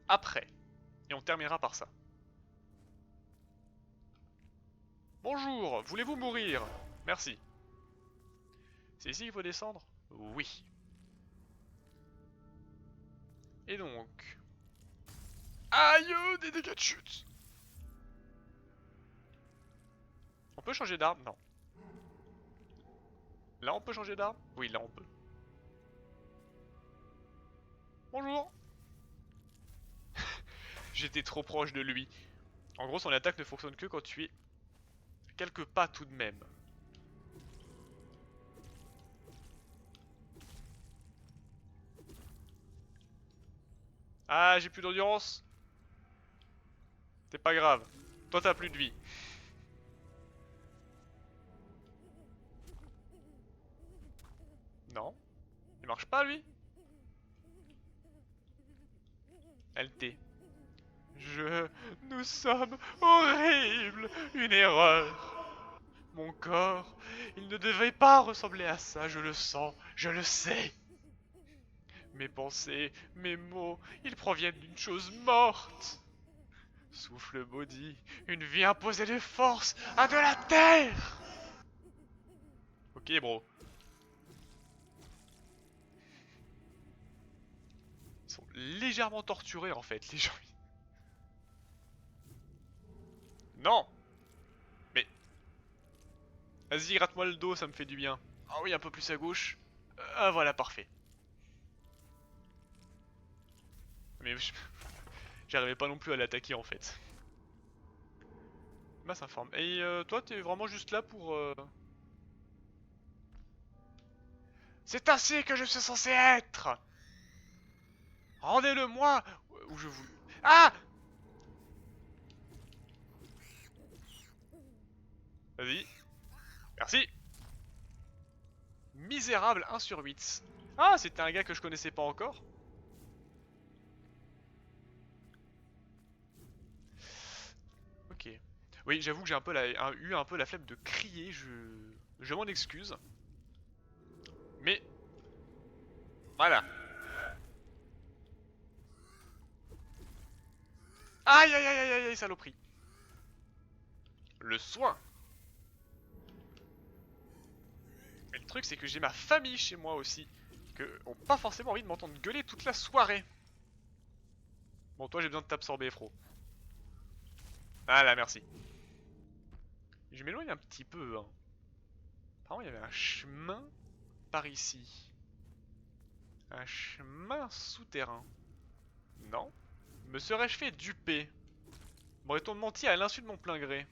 après. Et on terminera par ça. Bonjour, voulez-vous mourir? Merci. C'est ici qu'il faut descendre? Oui. Et donc... Aïe, des dégâts de chute. On peut changer d'arme? Non. Là on peut changer d'arme? Oui, là on peut. Bonjour. J'étais trop proche de lui. En gros son attaque ne fonctionne que quand tu es quelques pas tout de même. Ah, j'ai plus d'endurance. C'est pas grave. Toi t'as plus de vie. Non. Il marche pas lui. LT. Nous sommes horribles. Une erreur. Mon corps, il ne devait pas ressembler à ça, je le sens, je le sais. Mes pensées, mes mots, ils proviennent d'une chose morte. Souffle maudit, une vie imposée de force à de la terre. Ok bro. Ils sont légèrement torturés en fait, les gens. Non. Mais... Vas-y, gratte-moi le dos, ça me fait du bien. Ah oui, un peu plus à gauche. Ah voilà, parfait. Mais j'arrivais pas non plus à l'attaquer en fait. Masse informe. Et toi, t'es vraiment juste là pour... C'est ainsi que je suis censé être. Rendez-le-moi où je vous... Ah! Vas-y. Merci. Misérable 1 sur 8. Ah, c'était un gars que je connaissais pas encore. Ok. Oui, j'avoue que j'ai eu un peu la flemme de crier, je m'en excuse. Mais... Voilà. Aïe aïe aïe aïe aïe, saloperie. Le soin. Mais le truc c'est que j'ai ma famille chez moi aussi, que ont pas forcément envie de m'entendre gueuler toute la soirée. Bon, toi j'ai besoin de t'absorber, Fro. Ah là, merci. Je m'éloigne un petit peu, hein. Apparemment il y avait un chemin par ici. Un chemin souterrain. Non. Me serais-je fait duper? M'aurait-on menti à l'insu de mon plein gré?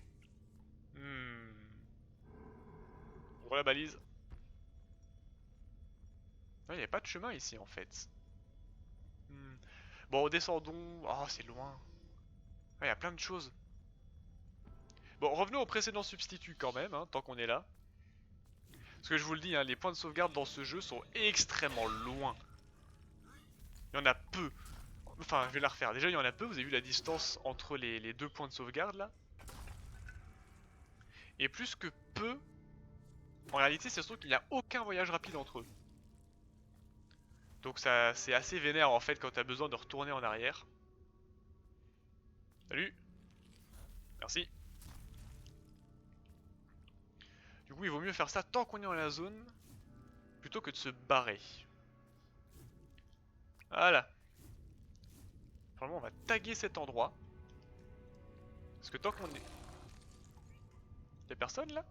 Ouvre la balise. Il n'y a pas de chemin ici en fait. Bon, descendons. Oh, c'est loin. Il y a plein de choses. Bon, revenons au précédent substitut quand même, hein, tant qu'on est là. Parce que je vous le dis, hein, les points de sauvegarde dans ce jeu sont extrêmement loin. Il y en a peu. Enfin, je vais la refaire. Déjà, il y en a peu. Vous avez vu la distance entre les deux points de sauvegarde là. Et plus que peu, en réalité, c'est surtout qu'il n'y a aucun voyage rapide entre eux. Donc ça, c'est assez vénère en fait quand t'as besoin de retourner en arrière. Salut. Merci. Du coup, il vaut mieux faire ça tant qu'on est dans la zone, plutôt que de se barrer. Voilà. Normalement, on va taguer cet endroit. Parce que tant qu'on est... Y'a personne là?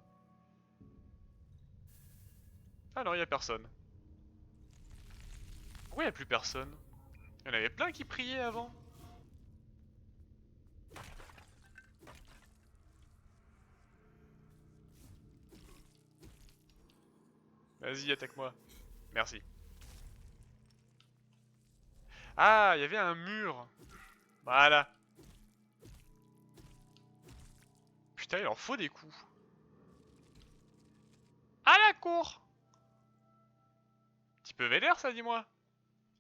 Ah non, y'a personne. Pourquoi y'a plus personne? Il y en avait plein qui priaient avant. Vas-y, attaque-moi. Merci. Ah, il y avait un mur. Voilà. Putain, il en faut des coups. À la cour! Petit peu vénère ça, dis-moi.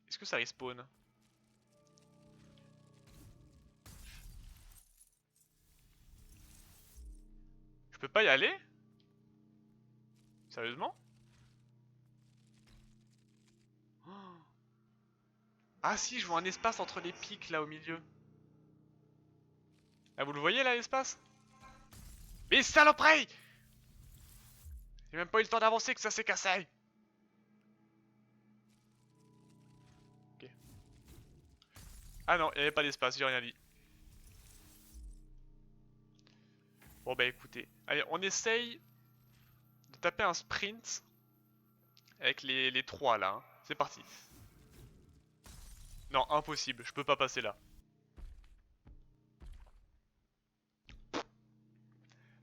Est-ce que ça respawn? Je peux pas y aller? Sérieusement? Oh. Ah si, je vois un espace entre les pics là au milieu. Ah, vous le voyez là, l'espace? Mais saloperie! J'ai même pas eu le temps d'avancer que ça s'est cassé. Ok. Ah non, il n'y avait pas d'espace, j'ai rien dit. Bon bah écoutez, allez, on essaye de taper un sprint avec les trois là. Hein. C'est parti. Non, impossible, je peux pas passer là.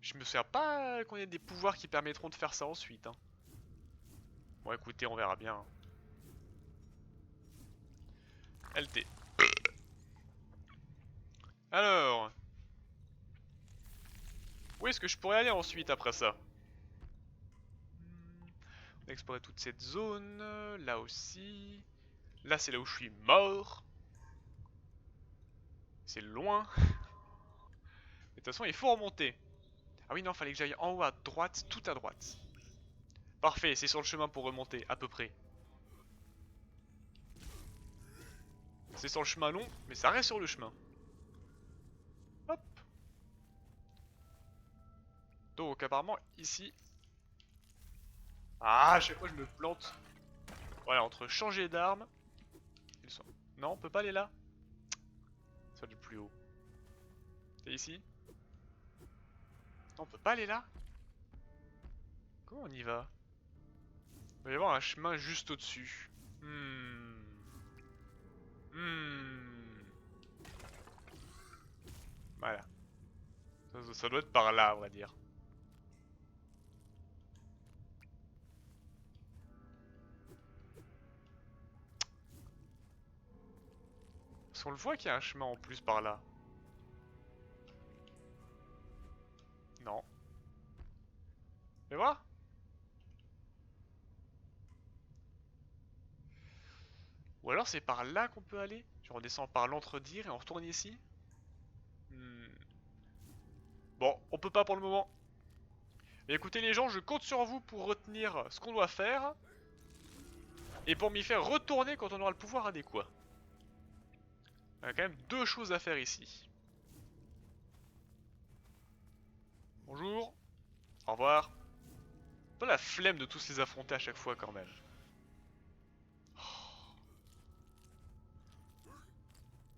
Je me souviens pas qu'on ait des pouvoirs qui permettront de faire ça ensuite. Hein. Bon écoutez, on verra bien. LT. Alors, où est-ce que je pourrais aller ensuite après ça? On a exploré toute cette zone, là aussi. Là c'est là où je suis mort. C'est loin. Mais de toute façon il faut remonter. Ah oui non, fallait que j'aille en haut à droite, tout à droite. Parfait, c'est sur le chemin pour remonter, à peu près. C'est sur le chemin long, mais ça reste sur le chemin. Hop. Donc apparemment ici... Ah, à chaque fois je me plante. Voilà, entre changer d'arme... Non, on peut pas aller là. Ça du plus haut. C'est ici? Non, on peut pas aller là? Comment on y va? Il va y avoir un chemin juste au-dessus. Voilà. Ça doit être par là, on va dire. Parce qu'on le voit qu'il y a un chemin en plus par là. Non. Mais voir? Ou alors c'est par là qu'on peut aller? Je redescends par l'entre-dire et on retourne ici? Bon, on peut pas pour le moment. Mais écoutez les gens, je compte sur vous pour retenir ce qu'on doit faire. Et pour m'y faire retourner quand on aura le pouvoir adéquat. Il y a quand même deux choses à faire ici. Bonjour. Au revoir. Pas la flemme de tous les affronter à chaque fois quand même.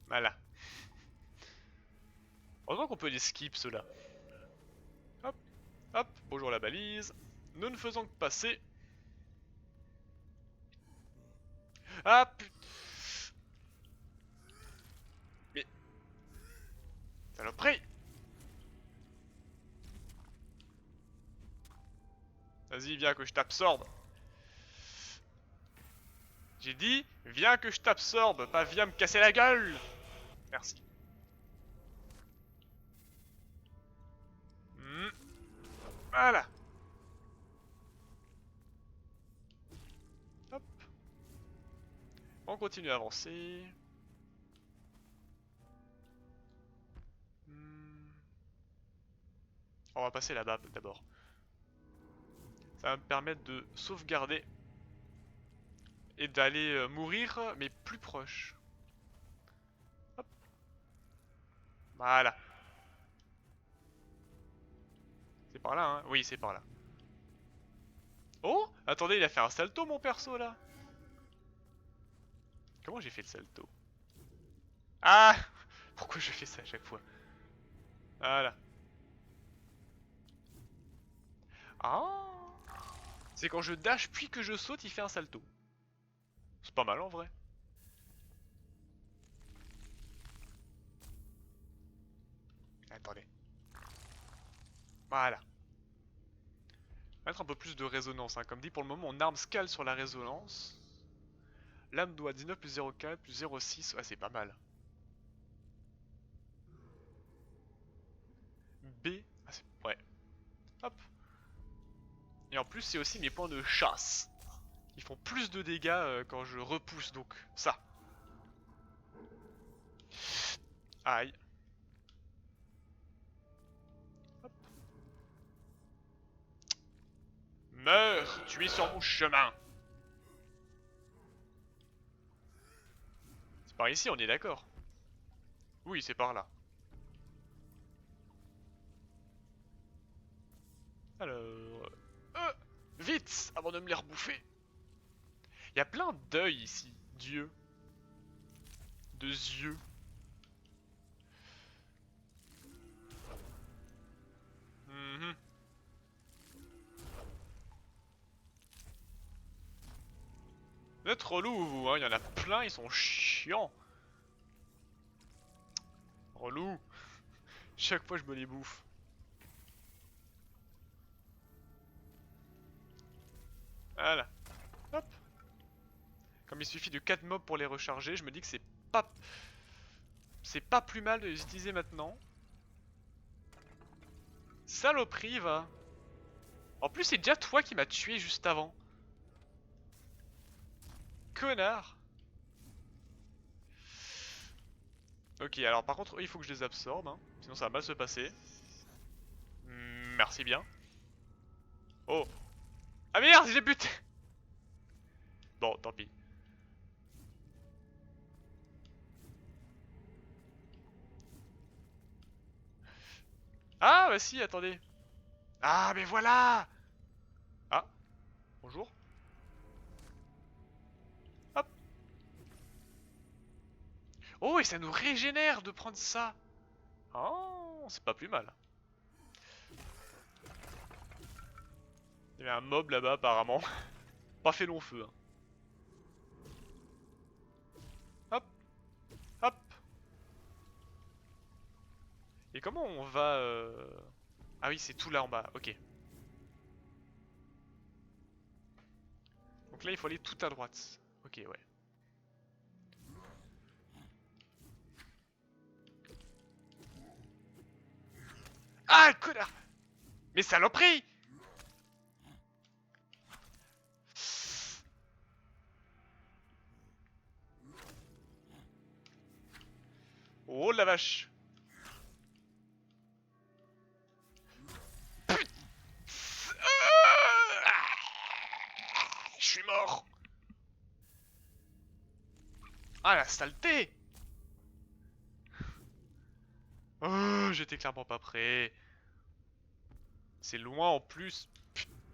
Voilà. Heureusement qu'on peut les skip ceux-là. Hop, hop, bonjour la balise. Nous ne faisons que passer. Ah putain. Mais... Saloperie. Vas-y, viens que je t'absorbe. J'ai dit, viens que je t'absorbe, pas viens me casser la gueule. Merci. Voilà. Hop. On continue à avancer. On va passer là-bas d'abord. Ça va me permettre de sauvegarder et d'aller mourir, mais plus proche. Hop. Voilà. C'est par là, hein? Oui, c'est par là. Oh! Attendez, il a fait un salto, mon perso, là. Comment j'ai fait le salto? Ah! Pourquoi je fais ça à chaque fois? Voilà. Ah! C'est quand je dash puis que je saute, il fait un salto. C'est pas mal en vrai. Attendez. Voilà. Mettre un peu plus de résonance, hein. Comme dit, pour le moment, mon arme scale sur la résonance. L'âme doit 19 plus 0,4 plus 0,6. Ouais, c'est pas mal. B. Ah, c'est... Ouais. Hop. Et en plus, c'est aussi mes points de chasse. Ils font plus de dégâts quand je repousse, donc ça. Aïe. Hop. Meurs, tu es sur mon chemin. C'est par ici, on est d'accord. Oui, c'est par là. Alors... vite, avant de me les rebouffer. Il y a plein d'œils ici, Dieu. De yeux. Mhm. Vous êtes relou, vous, hein. Il y en a plein, ils sont chiants. Relou. Chaque fois, je me les bouffe. Voilà. Hop. Comme il suffit de 4 mobs pour les recharger, je me dis que pas... C'est pas plus mal de les utiliser maintenant. Saloperie, va. En plus, c'est déjà toi qui m'as tué juste avant. Connard. Ok, alors par contre, eux, il faut que je les absorbe, hein. Sinon ça va mal se passer. Merci bien. Oh. Ah merde, j'ai buté. Bon, tant pis. Ah bah si, attendez. Ah mais voilà. Ah, bonjour. Hop. Oh, et ça nous régénère de prendre ça. Oh, c'est pas plus mal. Il y avait un mob là-bas apparemment. Pas fait long feu, hein. Hop, hop. Et comment on va... Ah oui, c'est tout là en bas, ok. Donc là, il faut aller tout à droite. Ok, ouais. Ah, connard. Mais saloperie. Oh la vache. Je suis mort. Ah la saleté. Oh, j'étais clairement pas prêt. C'est loin en plus.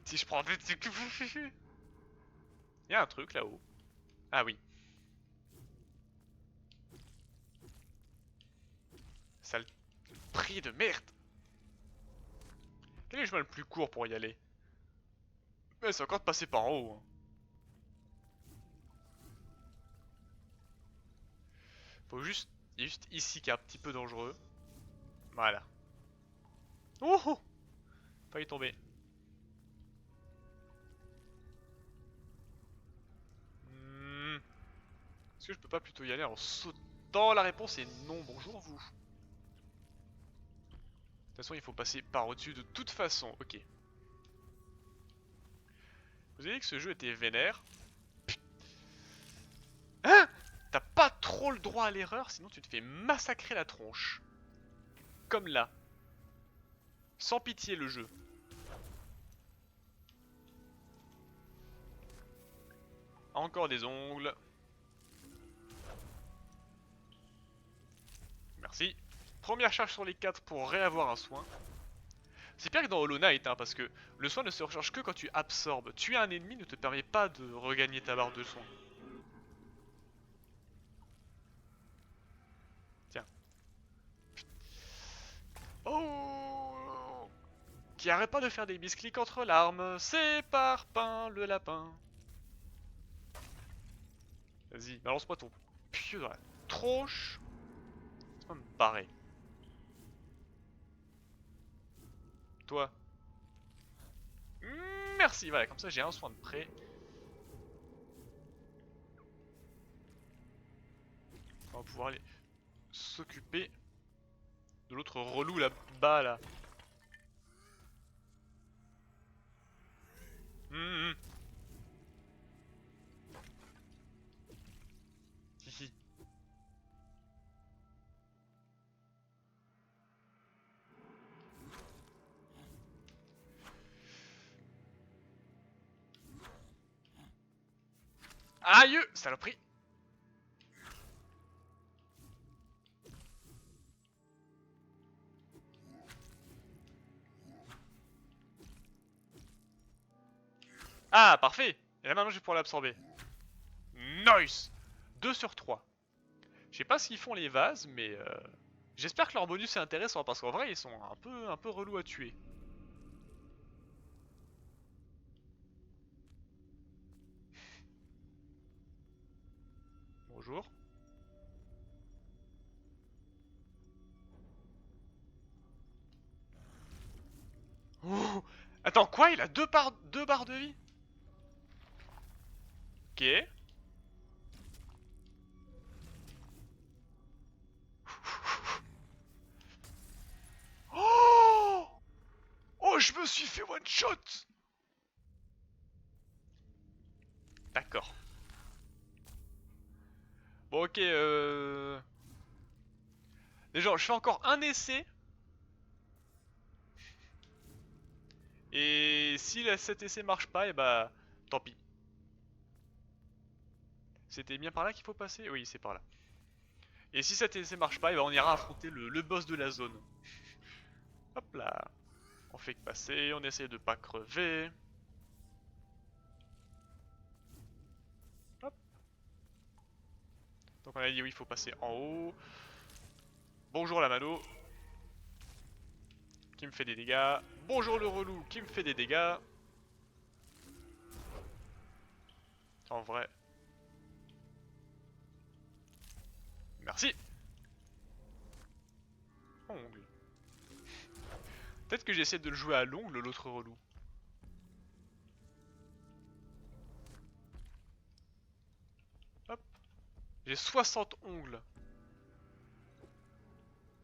Si je prends... Il y a un truc là-haut. Ah oui. Sale prix de merde. Quel est le chemin le plus court pour y aller? Mais c'est encore de passer par en haut, hein. Faut juste... Il y a juste ici qui est un petit peu dangereux. Voilà. Oh oh. Failli tomber. Est-ce que je peux pas plutôt y aller en sautant? La réponse est non. Bonjour vous. De toute façon, il faut passer par au-dessus de toute façon. Ok. Vous avez dit que ce jeu était vénère. Hein? T'as pas trop le droit à l'erreur, sinon tu te fais massacrer la tronche. Comme là. Sans pitié le jeu. Encore des ongles. Merci. Première charge sur les 4 pour réavoir un soin. C'est pire que dans Hollow Knight, hein, parce que le soin ne se recharge que quand tu absorbes. Tuer un ennemi ne te permet pas de regagner ta barre de soin. Tiens. Oh, qui arrête pas de faire des misclics entre larmes. C'est Parpin le lapin. Vas-y, balance-moi ton pieu dans la tronche. Ça va me barrer. Toi. Merci, voilà, comme ça j'ai un soin de près. On va pouvoir aller s'occuper de l'autre relou là-bas là. Hum, hum. Hihi. Aïe, saloperie. Ah, parfait. Et là maintenant je vais pouvoir l'absorber. Nice. 2 sur 3. Je sais pas s'ils font les vases, mais j'espère que leur bonus est intéressant, parce qu'en vrai ils sont un peu relous à tuer. Bonjour. Oh, attends, quoi? Il a deux barres de vie? Ok. Oh, oh, je me suis fait one shot. D'accord. Bon, ok, déjà, je fais encore un essai. Et si cet essai marche pas, et bah, tant pis. C'était bien par là qu'il faut passer? Oui, c'est par là. Et si cet essai marche pas, et bah, on ira affronter le boss de la zone. Hop là. On fait que passer, on essaie de pas crever. Hop. Donc on a dit oui, il faut passer en haut. Bonjour la mano. Qui me fait des dégâts. Bonjour le relou qui me fait des dégâts. En vrai. Merci. Ongle. Peut-être que j'essaie de le jouer à l'ongle, l'autre relou. Hop. J'ai 60 ongles.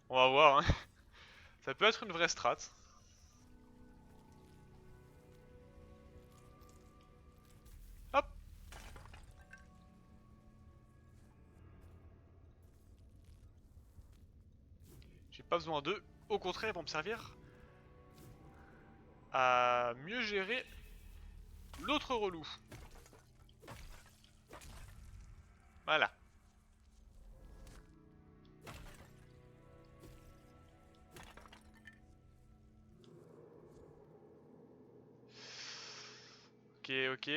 On va voir, hein. Ça peut être une vraie strat. Hop. J'ai pas besoin d'eux. Au contraire, ils vont me servir à mieux gérer l'autre relou. Voilà. Ok, ok.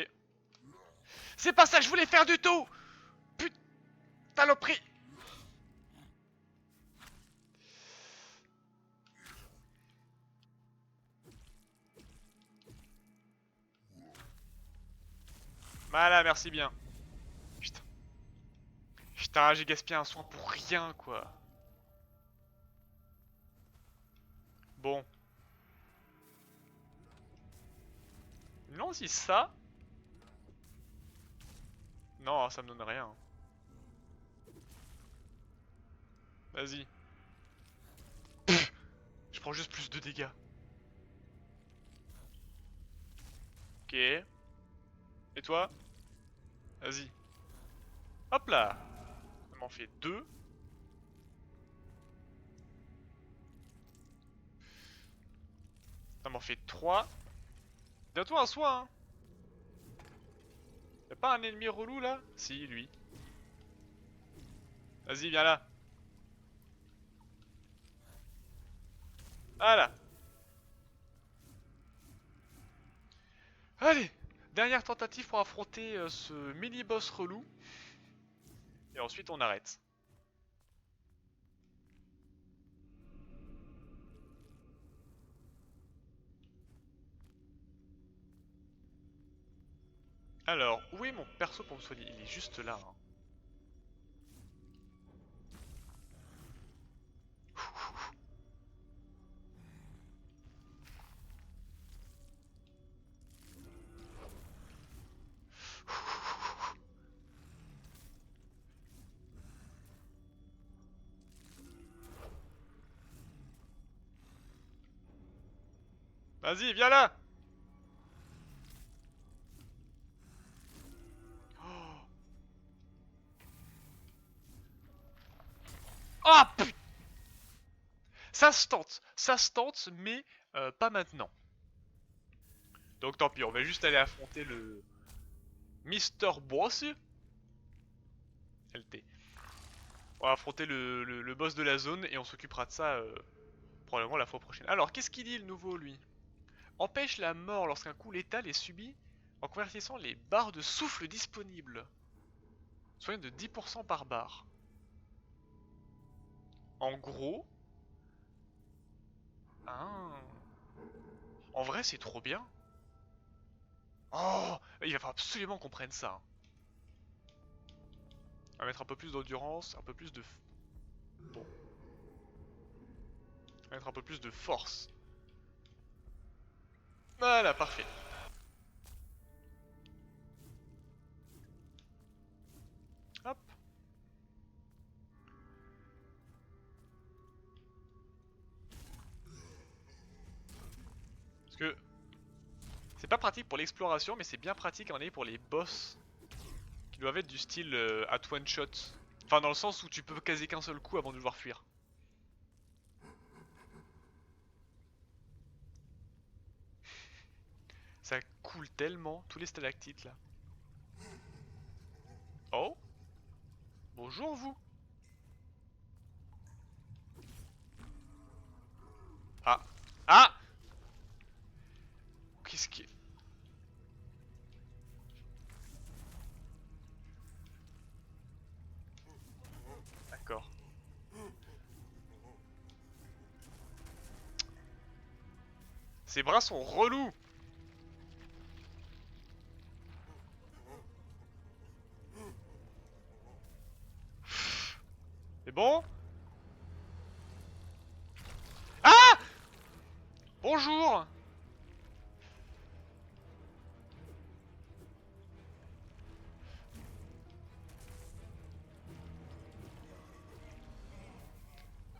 C'est pas ça que je voulais faire du tout. Putain, saloperie. Voilà, merci bien. Putain. Putain, j'ai gaspillé un soin pour rien, quoi. Bon. Non, si ça... Non, ça me donne rien. Vas-y. Je prends juste plus de dégâts. Ok. Et toi? Vas-y. Hop là. Ça m'en fait 2. Ça m'en fait 3. Bientôt un soin, hein. Y'a pas un ennemi relou là? Si, lui. Vas-y, viens là. Voilà. Allez, dernière tentative pour affronter ce mini-boss relou. Et ensuite on arrête. Alors, où est mon perso pour me soigner? Il est juste là. Hein. Vas-y, viens là. Ah putain. Ça se tente, mais pas maintenant. Donc tant pis, on va juste aller affronter le Mister Boss. LT. On va affronter le boss de la zone et on s'occupera de ça probablement la fois prochaine. Alors, qu'est-ce qu'il dit le nouveau, lui? Empêche la mort lorsqu'un coup létal est subi en convertissant les barres de souffle disponibles. Soigne de 10% par barre. En gros... Ah. En vrai, c'est trop bien. Oh, il va falloir absolument qu'on prenne ça. On va mettre un peu plus d'endurance, un peu plus de... Bon. On va mettre un peu plus de force. Voilà, parfait. Hop. Parce que c'est pas pratique pour l'exploration, mais c'est bien pratique en est pour les boss qui doivent être du style at one shot. Enfin, dans le sens où tu peux caser qu'un seul coup avant de devoir fuir. Ça coule tellement, tous les stalactites là. Oh, bonjour vous. Ah, ah. Qu'est-ce qui... D'accord. Ces bras sont relous. C'est bon? Ah! Bonjour!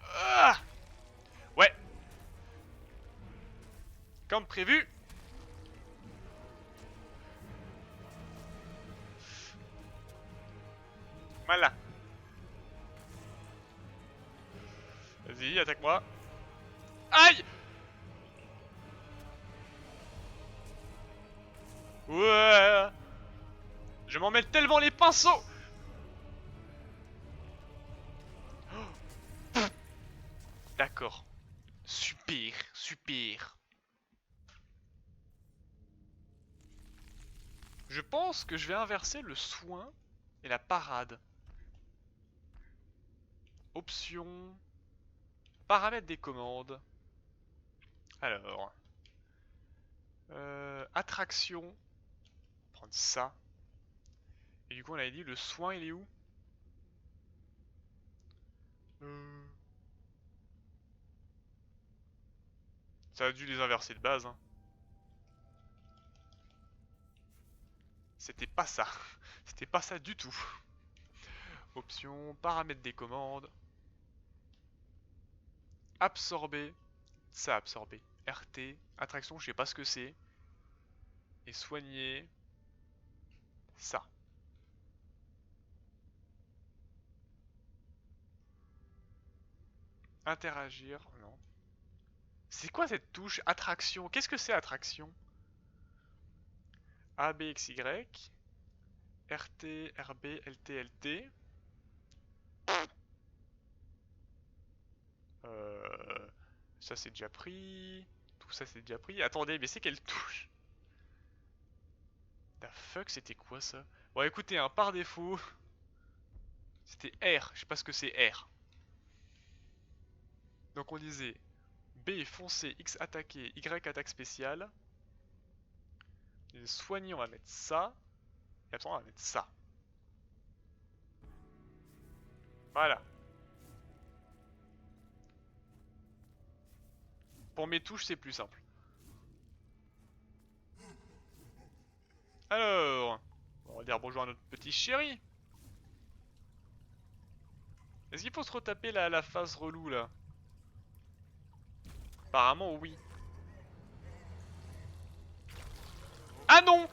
Ah! Ouais, comme prévu. Voilà. Vas-y, attaque-moi. Aïe! Ouais! Je m'en mêle tellement les pinceaux! D'accord. Super, super. Je pense que je vais inverser le soin et la parade. Options. Paramètres des commandes. Alors. Attraction. On va prendre ça. Et du coup, on avait dit le soin, il est où? euh... Ça a dû les inverser de base. Hein. C'était pas ça. C'était pas ça du tout. Options, paramètres des commandes. Absorber. Ça absorber. RT. Attraction, je sais pas ce que c'est. Et soigner. Ça. Interagir. Non. C'est quoi cette touche? Attraction. Qu'est-ce que c'est attraction? A, B, X, Y. RT, RB, LT, LT. Euh, ça c'est déjà pris. Tout ça c'est déjà pris. Attendez, mais c'est quelle touche? fuck, c'était quoi ça? Bon, écoutez, hein, par défaut, c'était R. Je sais pas ce que c'est R. Donc on disait B foncé, X attaqué, Y attaque spéciale. Soigné, on va mettre ça. Et après on va mettre ça. Voilà. Pour mes touches, c'est plus simple. Alors, on va dire bonjour à notre petit chéri. Est-ce qu'il faut se retaper la phase relou là? Apparemment oui. Ah non!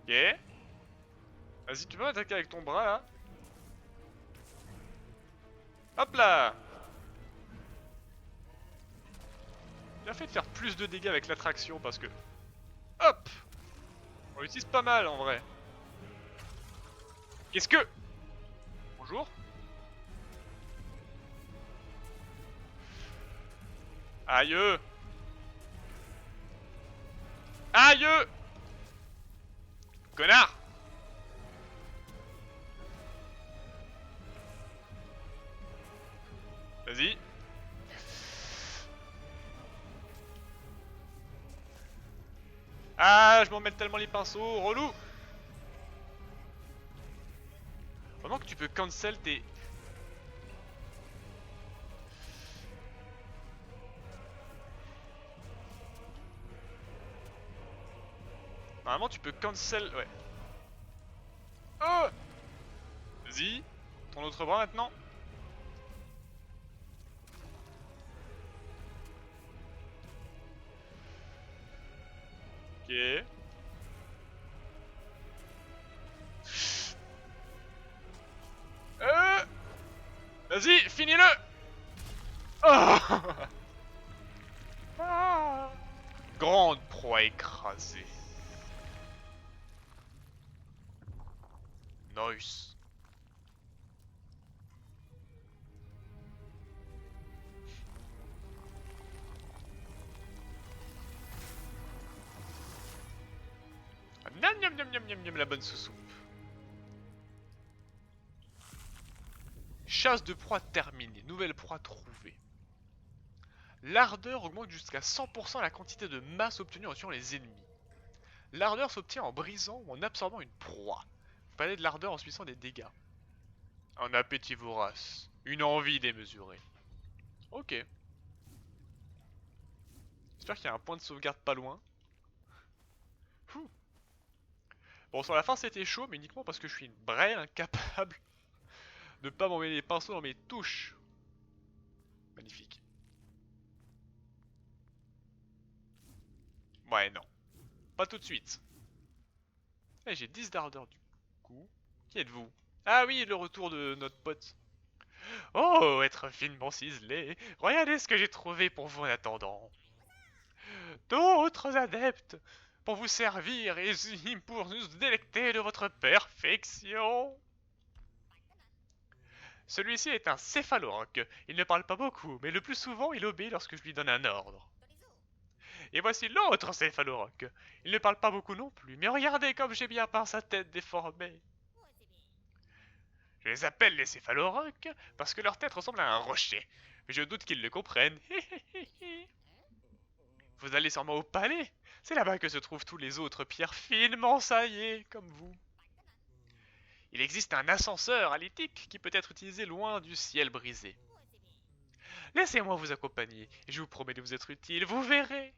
Ok. Vas-y, tu peux m'attaquer avec ton bras là? Hop là! Bien fait de faire plus de dégâts avec l'attraction parce que... Hop! On l'utilise pas mal en vrai. Qu'est-ce que... Bonjour. Aïe! Aïe! Connard! Vas-y. Ah, je m'en mêle tellement les pinceaux, relou! Vraiment que tu peux cancel tes... Normalement tu peux cancel... Ouais. Oh! Vas-y. Ton autre bras maintenant. Ok. Vas-y, finis-le! Oh! Ah! Grande proie écrasée. Nice. Miam miam miam miam miam miam, la bonne sous-soupe. Chasse de proie terminée, nouvelle proie trouvée. L'ardeur augmente jusqu'à 100% la quantité de masse obtenue en tuant les ennemis. L'ardeur s'obtient en brisant ou en absorbant une proie. Vous parlez de l'ardeur en subissant des dégâts. Un appétit vorace, une envie démesurée. Ok. J'espère qu'il y a un point de sauvegarde pas loin. Ouh. Bon, sur la fin c'était chaud, mais uniquement parce que je suis une brêle incapable de pas m'envoyer les pinceaux dans mes touches. Magnifique. Ouais, non. Pas tout de suite. Eh, j'ai 10 d'ardeur du coup. Qui êtes-vous? Ah oui, le retour de notre pote. Oh, être finement ciselé. Regardez ce que j'ai trouvé pour vous en attendant. D'autres adeptes pour vous servir et pour nous délecter de votre perfection. Celui-ci est un céphaloranque. Il ne parle pas beaucoup, mais le plus souvent il obéit lorsque je lui donne un ordre. Et voici l'autre céphaloranque. Il ne parle pas beaucoup non plus, mais regardez comme j'ai bien peint sa tête déformée. Je les appelle les céphaloranques parce que leur tête ressemble à un rocher. Mais je doute qu'ils le comprennent. Vous allez sûrement au palais. C'est là-bas que se trouvent tous les autres pierres finement saillées, comme vous. Il existe un ascenseur à l'éthique qui peut être utilisé loin du ciel brisé. Laissez-moi vous accompagner, et je vous promets de vous être utile, vous verrez.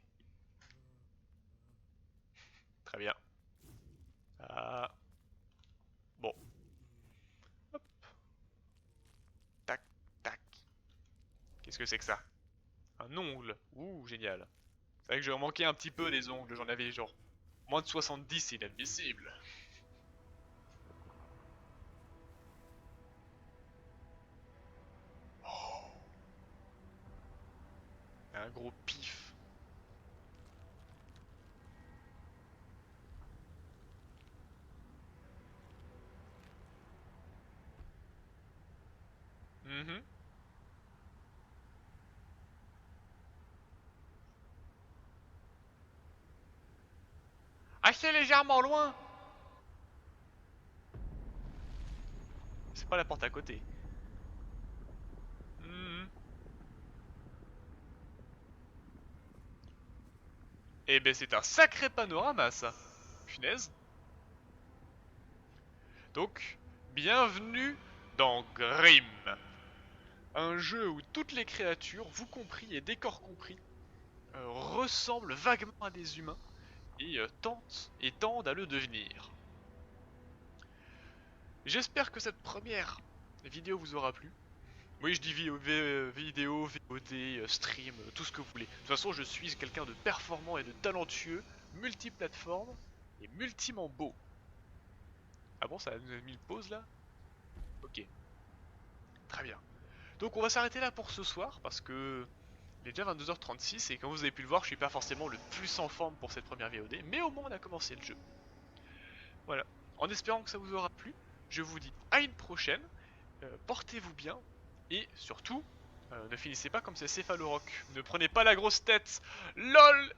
Très bien. Ah. Bon. Hop. Tac, tac. Qu'est-ce que c'est que ça? Un ongle. Ouh, génial. C'est vrai que je manquais un petit peu des ongles, j'en avais genre moins de 70, c'est inadmissible. Oh. Un gros pif. Mhm. Assez légèrement loin. C'est pas la porte à côté. Mhm. Eh ben c'est un sacré panorama ça. Punaise. Donc, bienvenue dans Grim. Un jeu où toutes les créatures, vous compris et décors compris, ressemblent vaguement à des humains et tentent et tendent à le devenir. J'espère que cette première vidéo vous aura plu. Oui, je dis vidéo, VOD, stream, tout ce que vous voulez. De toute façon, je suis quelqu'un de performant et de talentueux, multiplateforme et multimement beau. Ah bon, ça nous a mis une pause là? Ok, très bien. Donc on va s'arrêter là pour ce soir parce que il est déjà 22h36 et comme vous avez pu le voir, je suis pas forcément le plus en forme pour cette première VOD, mais au moins on a commencé le jeu. Voilà. En espérant que ça vous aura plu, je vous dis à une prochaine, portez-vous bien et surtout, ne finissez pas comme ces céphalorocs. Ne prenez pas la grosse tête. LOL